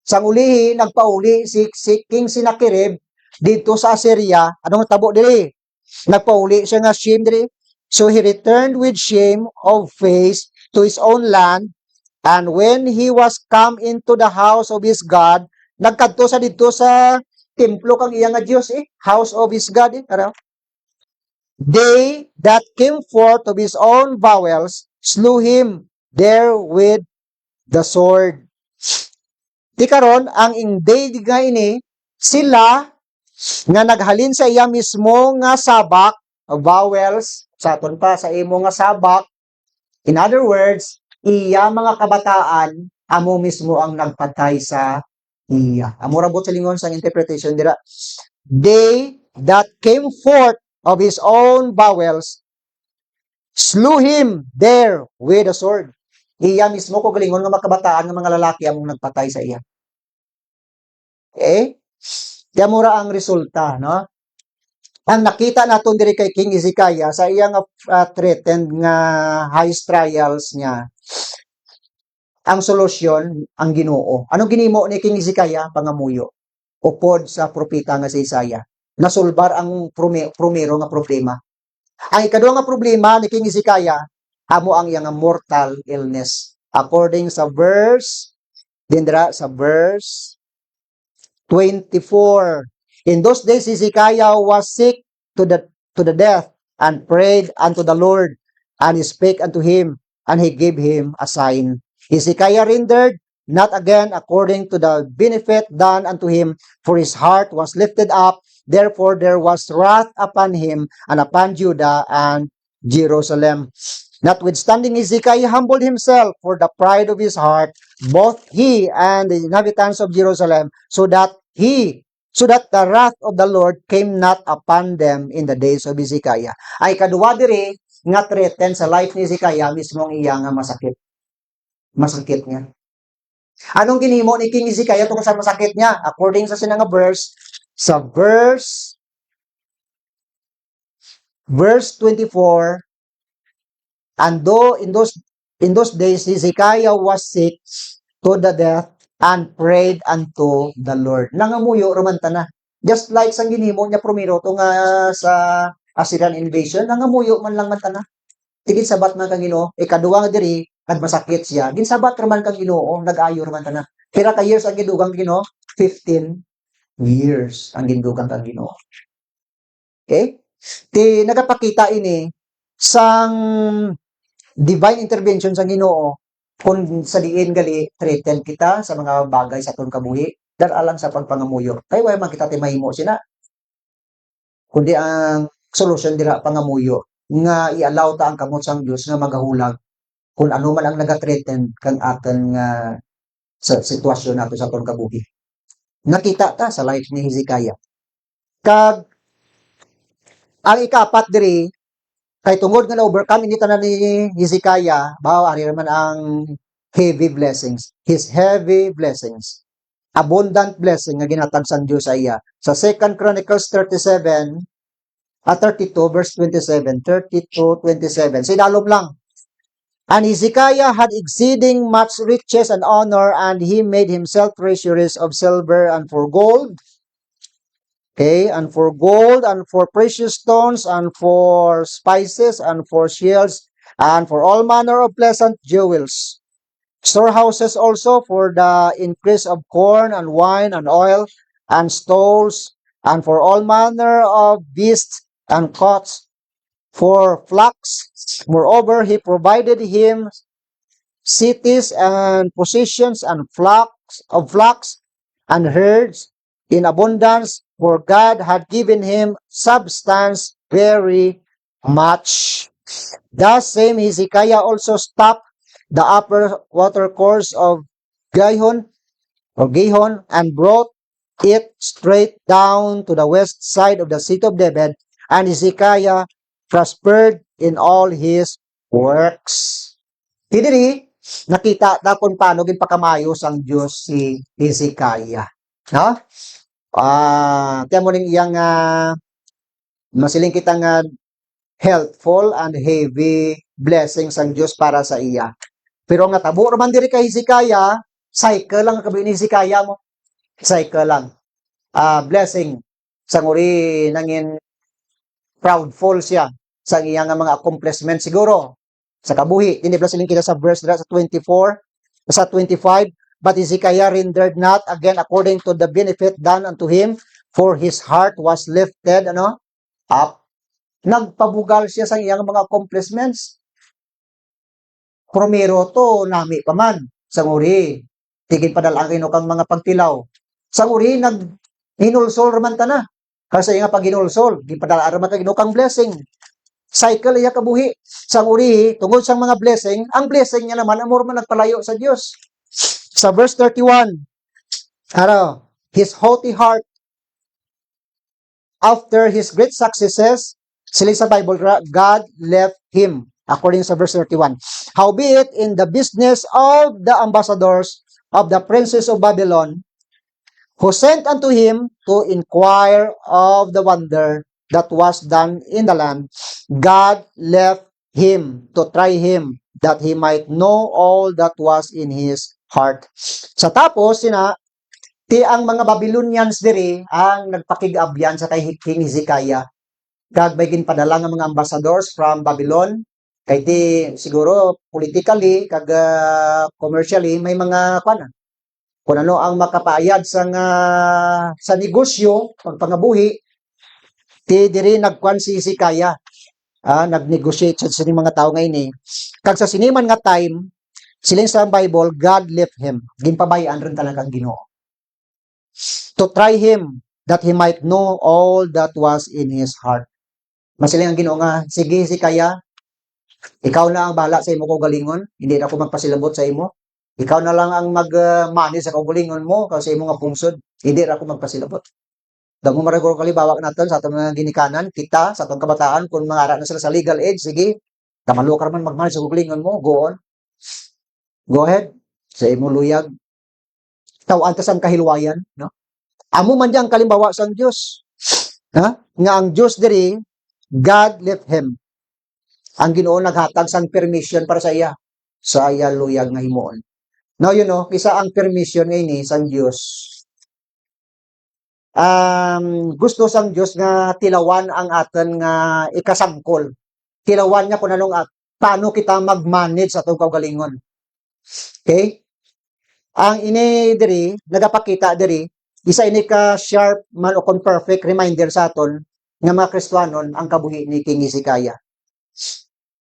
Sang ulihi nagpauli si King Sennacherib dito sa Assyria, anong tabo diri? Nagpauli siya nga shame diri. So he returned with shame of face to his own land, and when he was come into the house of his God, nagkadto sa dito sa templo kang iyang nga Dios house of his God They that came forth of his own bowels slew him there with the sword. Di karon ang ingday nga ini sila nga naghalin sa iya mismo nga sabak, vowels, saton pa sa imo nga sabak. In other words, iya mga kabataan, amo mismo ang nagpatay sa iya. Amo rabot sa lingon sa interpretation dira. They that came forth of his own bowels slew him there with a sword. Iya mismo ko galingon nga mga kabataan nga mga lalaki among nagpatay sa iya. Okay? Kaya mura ang resulta, no? Ang nakita naton diri kay King Hezekiah sa iyang threatened nga highest trials niya, ang solusyon ang Ginoo. Anong ginimo ni King Hezekiah? Pangamuyo. Upod sa propeta nga si Isaiah. nasulbar ang primero nga problema. Ang ikaduha nga problema ni King Hezekiah amo ang iyang mortal illness. According sa verse sa verse 24. In those days Hezekiah was sick to the death and prayed unto the Lord, and he spake unto him, and he gave him a sign. Hezekiah rendered not again according to the benefit done unto him, for his heart was lifted up. Therefore there was wrath upon him and upon Judah and Jerusalem. Notwithstanding, Hezekiah humbled himself for the pride of his heart, both he and the inhabitants of Jerusalem, so that the wrath of the Lord came not upon them in the days of Hezekiah. Ay kaduwa diri nga threaten sa life ni Hezekiah mismo ang iya nga masakit. Masakit niya. Anong ginhimo ni King Hezekiah tungkol sa masakit niya? According sa sinang verse, sa verse 24, and though in those days Hezekiah was sick to the death and prayed unto the Lord. Nangamuyo raman ta na. Just like sang ginhimo niya primero to nga sa Assyrian invasion, nangamuyo man lang man ta na. Tigit sabat man kang Ginoo. Ikaduwa nga diri kad masakit siya. Ginsabat raman kang Ginoo, nag-ayo raman ta na. Pila ka years ang gidugang Ginoo? 15 years ang gidugang kang Ginoo. Okay? Ti nagapakita ini sang divine intervention sa Ginoo kung sa diin gali threaten kita sa mga bagay sa atong kabuhi daralang sa pagpangamuyo. Kay way man kita ti mahimo sina. Kundi ang solution dira pangamuyo nga i-allow ta ang kamot sang Dios nga magahulag kung ano man ang naga-threaten kang aton nga sa sitwasyon nato sa atong kabuhi. Nakita ta sa life ni Hezekiah. Kag ang ikapat diri kay tungod nga na-overcome ini tanan ni Hezekiah, ari naman ang heavy blessings. His heavy blessings. Abundant blessing nga ginhatag sang Dios sa iya. Sa 2 Chronicles 32 verse 27, 32-27. Sinalom lang. And Hezekiah had exceeding much riches and honor, and he made himself treasuries of silver and for gold. Okay, and for gold, and for precious stones, and for spices, and for shields, and for all manner of pleasant jewels. Storehouses also for the increase of corn, and wine, and oil, and stalls, and for all manner of beasts, and cots, for flocks. Moreover, he provided him cities, and possessions, and flocks, and herds, in abundance, for God had given him substance very much. Thus same Hezekiah also stopped the upper watercourse of Gihon, and brought it straight down to the west side of the city of David, and Hezekiah prospered in all his works. Diri nakita ta kung paano ginpakamayo sang Dios si Hezekiah. No? Tiyan mo rin iyang masiling kita nga helpful and heavy blessings ang Diyos para sa iya. Pero nga tabo raman diri kay Hezekiah, cycle lang kabi ni Hezekiah mo. Cycle lang. Blessing sang uri nangin proudful siya sa iyang mga accomplishment siguro sa kabuhi. Hindi pala siling kita sa verse sa 24, sa 25. But Hezekiah rendered not again according to the benefit done unto him, for his heart was lifted up. Nagpabugal siya sa iyang mga accomplishments. Primero to, nami pa man. Sa uri, tigil padalangin kang mga pagtilaw. Sa uri, hinulsol raman ta na. Kasi nga pag hinulsol, gipadala raman ta kang blessing. Cycle iya kabuhi. Sa uri, tungod sa mga blessing, ang blessing niya naman, amor man nagpalayo sa Dios. Sa verse 31, his haughty heart, after his great successes, sila sa Bible, God left him, according sa verse 31. Howbeit, in the business of the ambassadors of the princes of Babylon, who sent unto him to inquire of the wonder that was done in the land, God left him to try him, that he might know all that was in his heart. Sa tapos, Ti ang mga Babylonians diri ang nagpakig-abyan sa kay King Hezekiah. Kag may ginpadala nga mga ambassadors from Babylon. Kay ti siguro politically kag commercially may mga kung ano ang makapayad sa negosyo pagpangabuhi ti diri nagkuan si Hezekiah. Nag-negotiate sa sining mga tao ngayon eh. Kag sa siniman nga time, siling sa Bible, God left him. Ginpabayaan rin talaga ang Ginoo. To try him, that he might know all that was in his heart. Masiling ang Ginoo nga, sige Hezekiah, ikaw na ang bahala sa imo kaugalingon, hindi na ako magpasilabot sa imo. Ikaw na lang ang mag-manage sa kaugalingon mo, kasi imo nga pungsod, hindi na ako magpasilabot. Damo maragor kalibawak naton sa atong mga ginikanan, kita sa atong kabataan kung mangara na sila sa legal age, sige. Kamalo ka man magmanage sa kaugalingon mo, go on. Go ahead. Sa imo luyag. Tawan ta sang kahilwayan, no? Amo man diyang kalimbawa sang Dios. Nga ang Dios diri, God left him. Ang Ginoo naghatag sang permission para sa iya. Sa iya luyag nga himuon. Now, kisa ang permission ngayon sang Dios. Gusto sang Dios nga tilawan ang aton nga ikasangkol. Tilawan niya kung anong paano kita mag-manage sa atong kaugalingon. Okay? Ang ini diri, nagapakita diri, isa ini ka sharp man o kon perfect reminder sa aton nga mga Kristiyanon ang kabuhi ni King Hezekiah.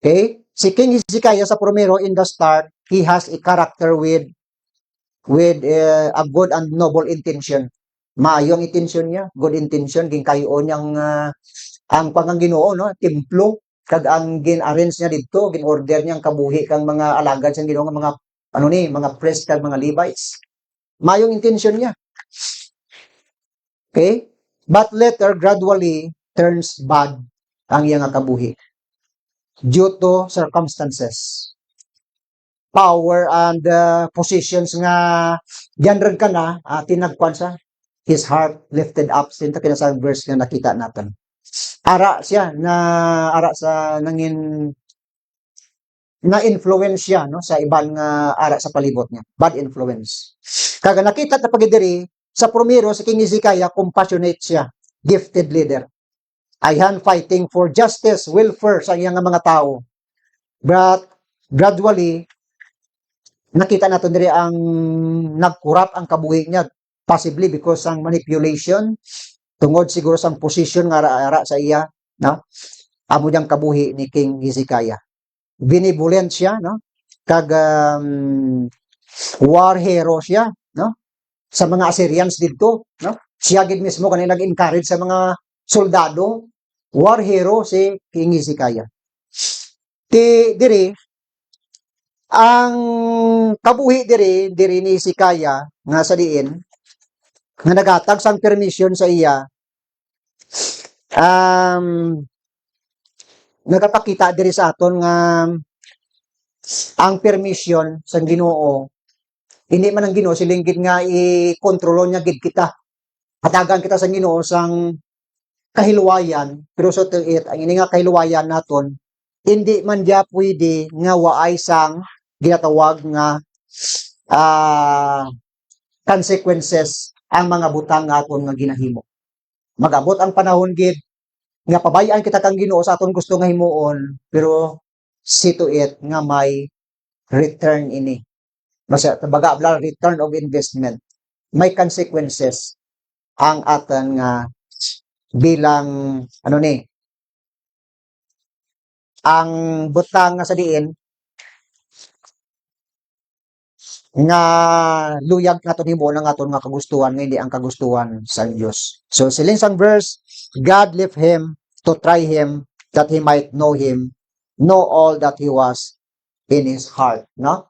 Okay? Si King Hezekiah sa primero in the start, he has a character with a good and noble intention. Maayong intention niya, good intention, ginkayo niyang ang pangang Ginoo, no, templo, kag ang gin-arrange niya dito, gin-order niyang kabuhi kang mga alagad sa Ginoo nga mga mga priest kag mga Levites. Maayong intention niya. Okay? But later, gradually, turns bad ang iyang kabuhi due to circumstances. Power and positions nga diyan ka na tinagkuan sa his heart lifted up sinta kinasang verse nga nakita natin. Ara sa nangin na influence siya no sa ibang ara sa palibot niya. Bad influence. Kaga nakita ta pagidiri sa primero sa King Hezekiah, compassionate siya, gifted leader. Ayan fighting for justice, welfare sa iyang mga tao. But gradually nakita natin diri ang nagkurap ang kabuhi niya, possibly because ang manipulation tungod siguro sa position nga ara sa iya, no? Amo diyang kabuhi ni King Hezekiah. Benevolent siya, no? Kag war hero siya, no? Sa mga Assyrians dito, no? Siya gid mismo kanina nag-encourage sa mga soldado, war hero si King Hezekiah. Diri ang kabuhi diri ni Hezekiah nga sa diin nga nagatag sang permission sa iya, nagapakita diri sa aton nga ang permission sa Ginoo hindi man ang Ginoo siling gid nga i-kontrolo niya gid kita. Hatagan kita sa Ginoo sang kahilwayan, pero so to it ang ini nga kahilwayan naton hindi man dia pwede nga waay sang ginatawag nga consequences ang mga butang nga aton nga ginahimo. Magabot ang panahon gid nga pabayaan kita kang Ginoo sa aton gusto nga himuon, pero see to it nga may return ini. Basta baga return of investment. May consequences ang aton nga bilang ang butang nga sa diin nga luyag naton himo ng aton nga kagustuhan nga hindi ang kagustuhan sa Dios. So siling sang verse, God left him to try him that he might know him, know all that he was in his heart, no?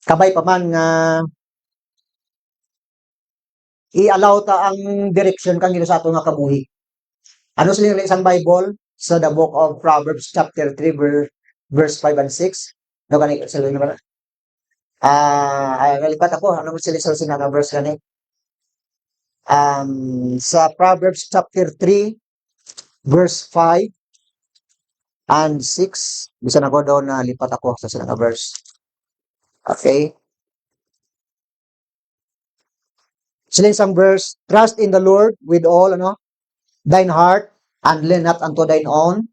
Kabay pa man nga i-allow ta ang direction kang Ginoo sa aton nga kabuhi. Ano siling isang Bible sa the book of Proverbs chapter 3 verse 5 and 6. No gani sila naman. Nalipat ako, ano mo sila sa verse gani? Sa Proverbs chapter 3 verse 5 and 6, bisan ako daw na lipat ako sa sila verse. Okay? Siling sang verse, trust in the Lord with all, thine heart, and lean not unto thine own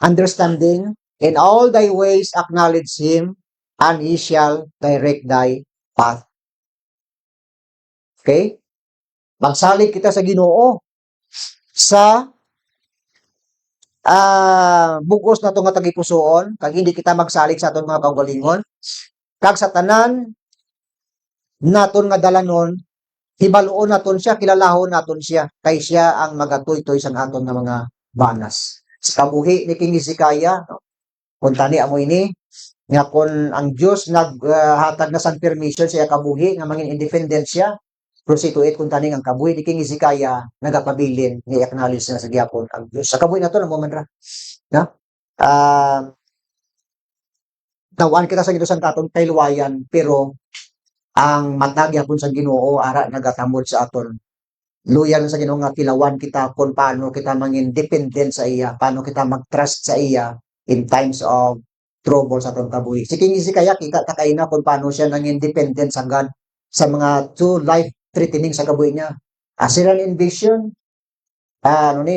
understanding. In all thy ways acknowledge Him, and He shall direct thy path. Okay? Magsalig kita sa Ginoo sa bugos na itong tagipusoon, kag hindi kita magsalig sa atong mga kaugalingon, kag sa tanan naton nga dalanon, hibaluon naton siya, kilalahon naton siya, kay siya ang magatoy-toy sa aton nga mga banas. Sa kabuhi ni King Hezekiah, kung tani amo ini, nga kung ang Diyos naghatag na sang permission siya kabuhi, nga mangin independent siya, prostitute kung tani ang kabuhi ni King Hezekiah, nagapabilin, ni acknowledge na sa gyapon ang Diyos. Sa kabuhi na to, namo man ra. Na? Tawaan kita sa gito sang katong kayluwayan, pero ang matag yapon sa Ginoo ara nagatamod sa aton. Luyan sa Ginoo nga kilawan kita kung paano kita mangin dependent sa iya, paano kita mag-trust sa iya in times of trouble sa atong kabuhi. Si King Hezekiah kita takay na kung paano siya nangin dependent sa God sa mga two life threatening sa kabuhi niya. Asiran invasion,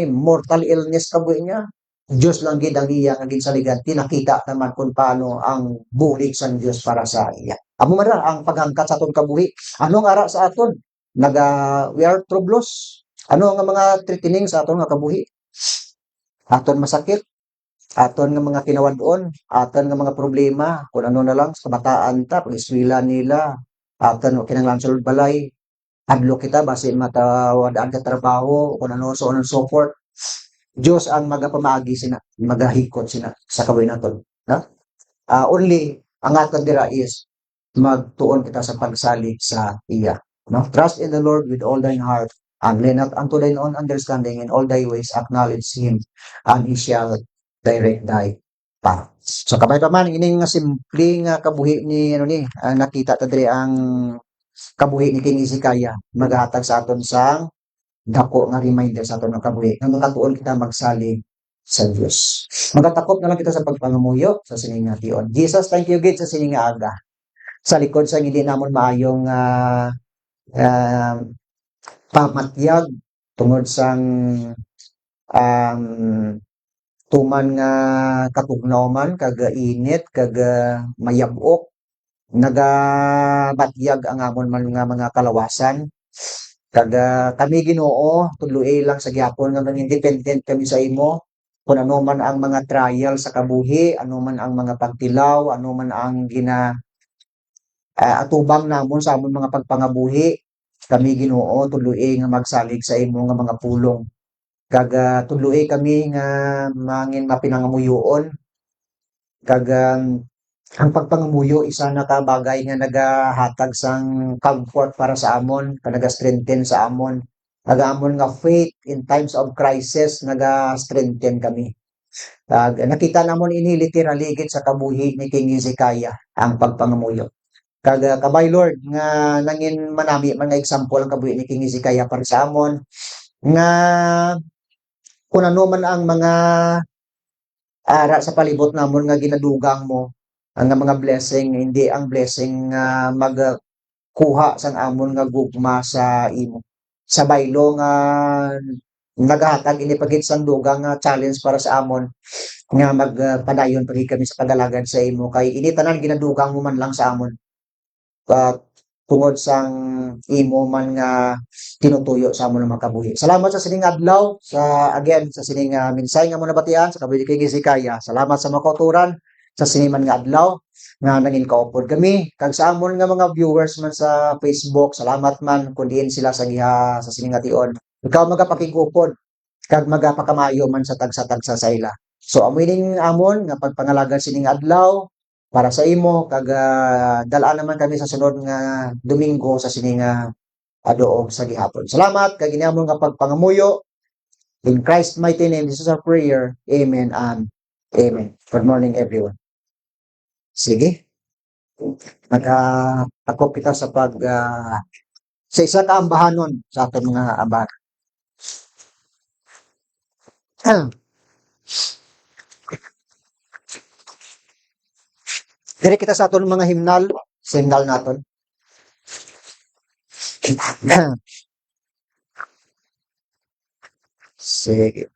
mortal illness kabuhi niya. Diyos lang gid ang iya nga ginsaligan. Tinakita naman kung paano ang bulig sang Diyos para sa iya. Amo man ra ang paghangkat sa aton kabuhi. Anong ara sa aton? We are troublous. Ano nga mga threatening sa aton nga kabuhi? Aton masakit, aton nga mga kinawadon, aton nga mga problema, kung ano na lang sa kabataan ta, pag-eskwela nila, aton kinanglan sa balay, hadlo kita basin matawadaan ka trabaho, kung ano so on and so forth. Diyos ang magapamagi sina, magahikot sina sa kabuhi naton. Na? Only ang aton dira is magtuon kita sa pagsalig sa iya. No? Trust in the Lord with all thine heart, and lean not unto thine own understanding. In all thy ways acknowledge Him, and He shall direct thy path. So kabay pa man ini nga simple nga kabuhi ni nakita ta diri ang kabuhi ni King Hezekiah maghatag sa aton sang dako nga reminder sa aton nga kabuhi nga makatuon kita magsalig sa Dios. Magatakop na lang kita sa pagpangamuyo sa sining nga tion. Jesus, thank you gid sa sining nga aga. Sa likod sa hindi namon maayong pamatyag tungod sang tuman nga katugnawan kag init kag mayabok nagabatyag ang amon man nga mga kalawasan kag kami Ginoo tudloy lang sa gyapon nga mga independent kami sa imo kung ano man ang mga trial sa kabuhi, ano man ang mga pagtilaw, ano man ang atubang namon sa amon mga pagpangabuhi, kami Ginoo tudloy nga magsalig sa imo nga mga pulong. Kag tudloy kami nga mangin mapinangamuyoon kag ang pagpangamuyo isa na ka bagay nga nagahatag sang comfort para sa amon, naga-strengthen sa amon. Amon nga faith in times of crisis naga-strengthen kami. Nakita namon ini literally gid sa kabuhi ni King Hezekiah ang pagpangamuyo. Kag kabay Lord nga nangin manami man nga example ang kabuhi ni King Hezekiah para sa amon nga kung ano man ang mga ara sa palibot namon nga ginadugang mo ang mga blessing, hindi ang blessing nga magkuha sang amon nga gugma sa imo. Sa baylo nga nagahatag ini pagit sang dugang nga challenge para sa amon nga magpadayon pagit kami sa pagalagad sa imo kay ini tanan ginadugang mo man lang sa amon. Tungod sang imo man nga tinutuyo sa amon nga kabuhi. Salamat sa sining adlaw sa sining minsay nga mo nabatian sa kabuhi kay Hezekiah. Salamat sa makauturan sa siniman nga adlaw nga nangin kaupod kami kag sa amon nga mga viewers man sa Facebook. Salamat man kun diin sila sa giha sa sining nga tion. Ikaw magapakigupod kag magapakamayo man sa tagsa-tagsa sa ila. So amoy amon nga pagpangalagad sining adlaw para sa imo kag dala naman kami sa sunod nga Domingo sa sining adoog sa gihapon. Salamat kag iniamon nga pagpangamuyo. In Christ's mighty name, this is our prayer. Amen and amen. Good morning everyone. Sige. Nagtakop kita sa sa isa ka ambahanon sa aton mga ambahan. Dire kita sa aton mga himnal, sa himnal naton. Sige.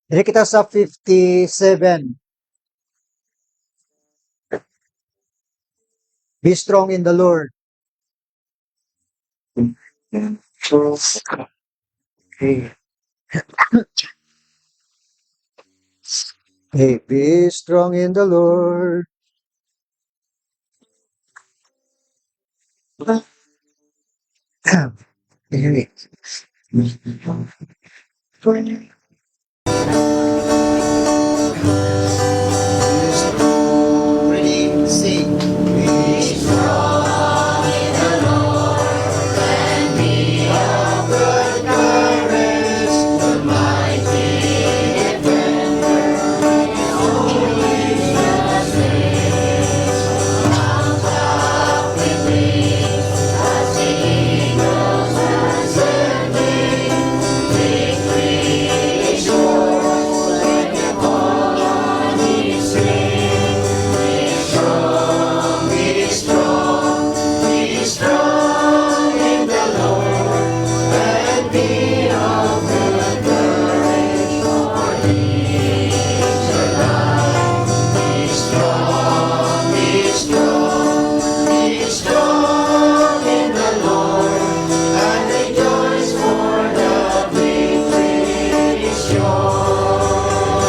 Dili kita sa 57. Be strong in the Lord. Okay. Hey, be strong in the Lord. Anyway. Ready, sing. Be strong in the Lord and be of good courage. The mighty defender is always the same. Mount up with wings as eagles ascending. Victory is yours when you call on His name. Be strong in the Lord, and be of good courage, for He is your life. Be strong in the Lord, and rejoice, for the victory is yours.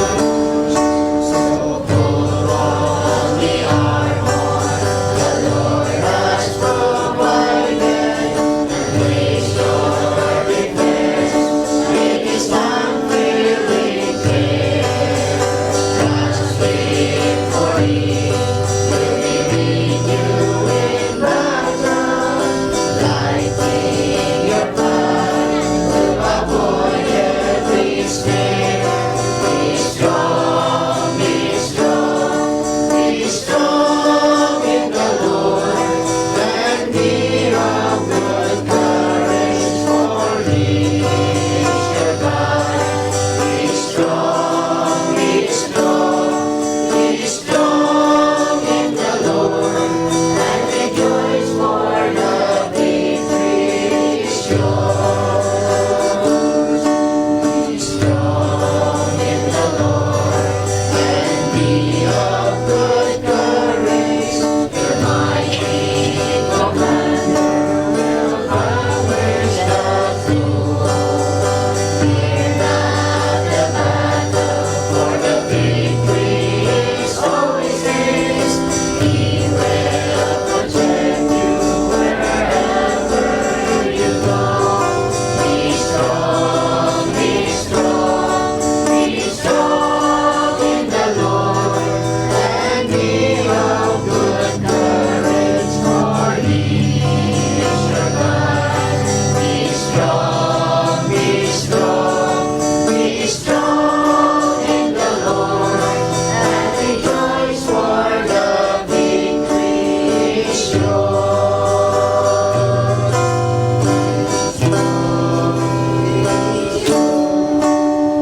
So put on the armor the Lord has provided, and place your defense with His unfailing care. God's victory will lead you in battle, lighting your path to avoid every snare. Be strong in the Lord, and be of good courage, for He is your God. Be strong in the Lord, and rejoice, for the victory is yours. Be strong in the Lord, and be of good courage. Your mighty commander will accomplish the field. Fear not the battle, for the victory is always His. He will protect you wherever you go. Be strong in the Lord, and be of good courage, for He is your God. Be strong in the Lord, and rejoice, for the victory is yours.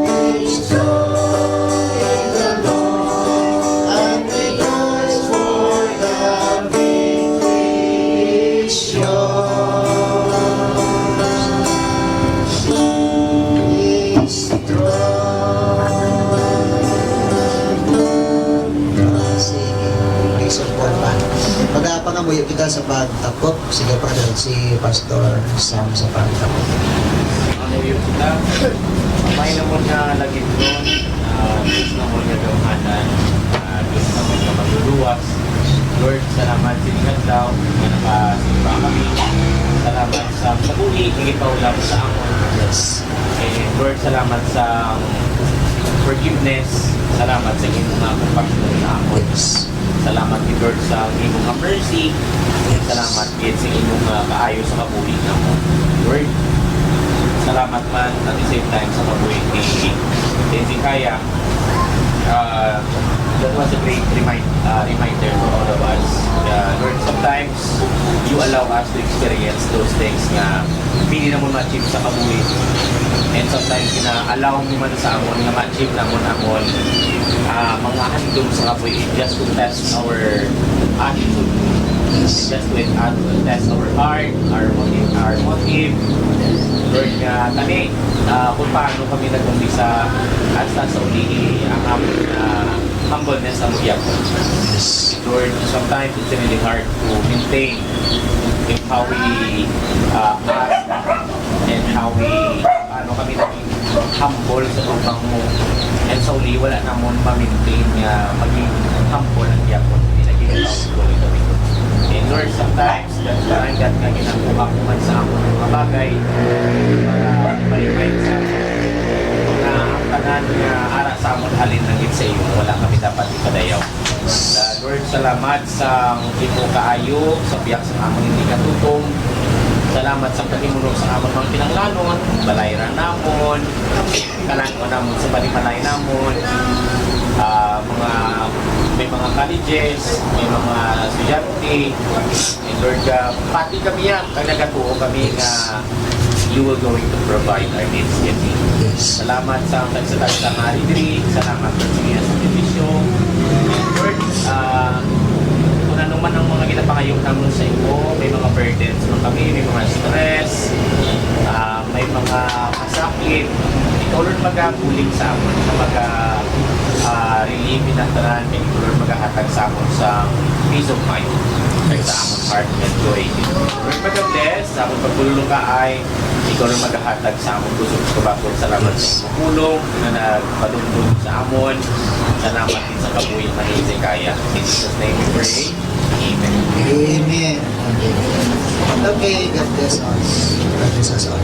Be strong in the Lord, and rejoice, for the victory is yours. Be strong. Sige, isipon pa. Pag-apangamuyo kita sa pagtapok, sige pa rin si Pastor Sam sa pagtapok. Ano yung kita? May naman na lagi doon. Diyos naman na gawhanan. Diyos naman na magluluwas. Lord, salamat sinigang daw na nakasimba kami. Salamat sa paguli, hindi pa ulam sa amon. Yes. And Lord, Lord, salamat sa forgiveness. Salamat sa inyong mga compassion sa amon. Yes. Salamat ni Lord sa inyong mga mercy. Salamat din sa inyong kaayo sa kabuhi na mo. Lord, salamat man at the same time sa kabuhi ni Hezekiah. That was a great reminder for all of us. Lord, sometimes you allow us to experience those things na pili na mo ma-achieve sa kabuhi. And sometimes allow mo man sa amon na ma-achieve na amon mga handong sa kabuhi just to test our attitude. Just to test our heart, our motive. Lord, nga kami, kung paano kami nag-umpisa at sa uli ang amon humbleness ang magyapon. Yes. Lord, sometimes it's really hard to maintain in how we act and how we, paano kami naging humble sa tupang mo. And sa uli, wala namon ma-maintain maging humble ang yapon. Hindi naging humble kami. And Lord, sometimes, that's parang that nga ginagawa ko man sa amon mga bagay para ma-remind sa na ang tanan nga ara sa amon halin lang sa iyo, wala kami dapat ipadayaw. Lord, salamat sa imo kaayo, sa biyak sa amon hindi katutong. Salamat sa pagimulong sa amon mga kinanglanon, balayran namon, kalangon namon sa balimalay namon, may mga colleges, may mga estudyante, and Lord, pati kami yan, kaya nagatuo kami na you will going to provide our needs yet. Yes. Salamat sa tagsatag sa Maridri, salamat sa siya sa division. And Lord, kung ano man ang mga ginapangayong namin sa iyo, may mga burdens man kami, may mga stress, may mga masakit, ikaw Lord magaguling sa amon, na relieve na tanan, may ikaw Lord magahatag sa amon sa peace of mind, sa amon heart and joy. Lord mag-bless, sa amon pagpululong ka ay ikaw Lord magahatag sa amon kusog sa kabakot. Salamat sa iyong pulong na nagpadungdong sa amon. Salamat din sa kabuhin na Hezekiah. In Jesus' name we pray. Amen. Amen. Okay, God bless us. God bless us all.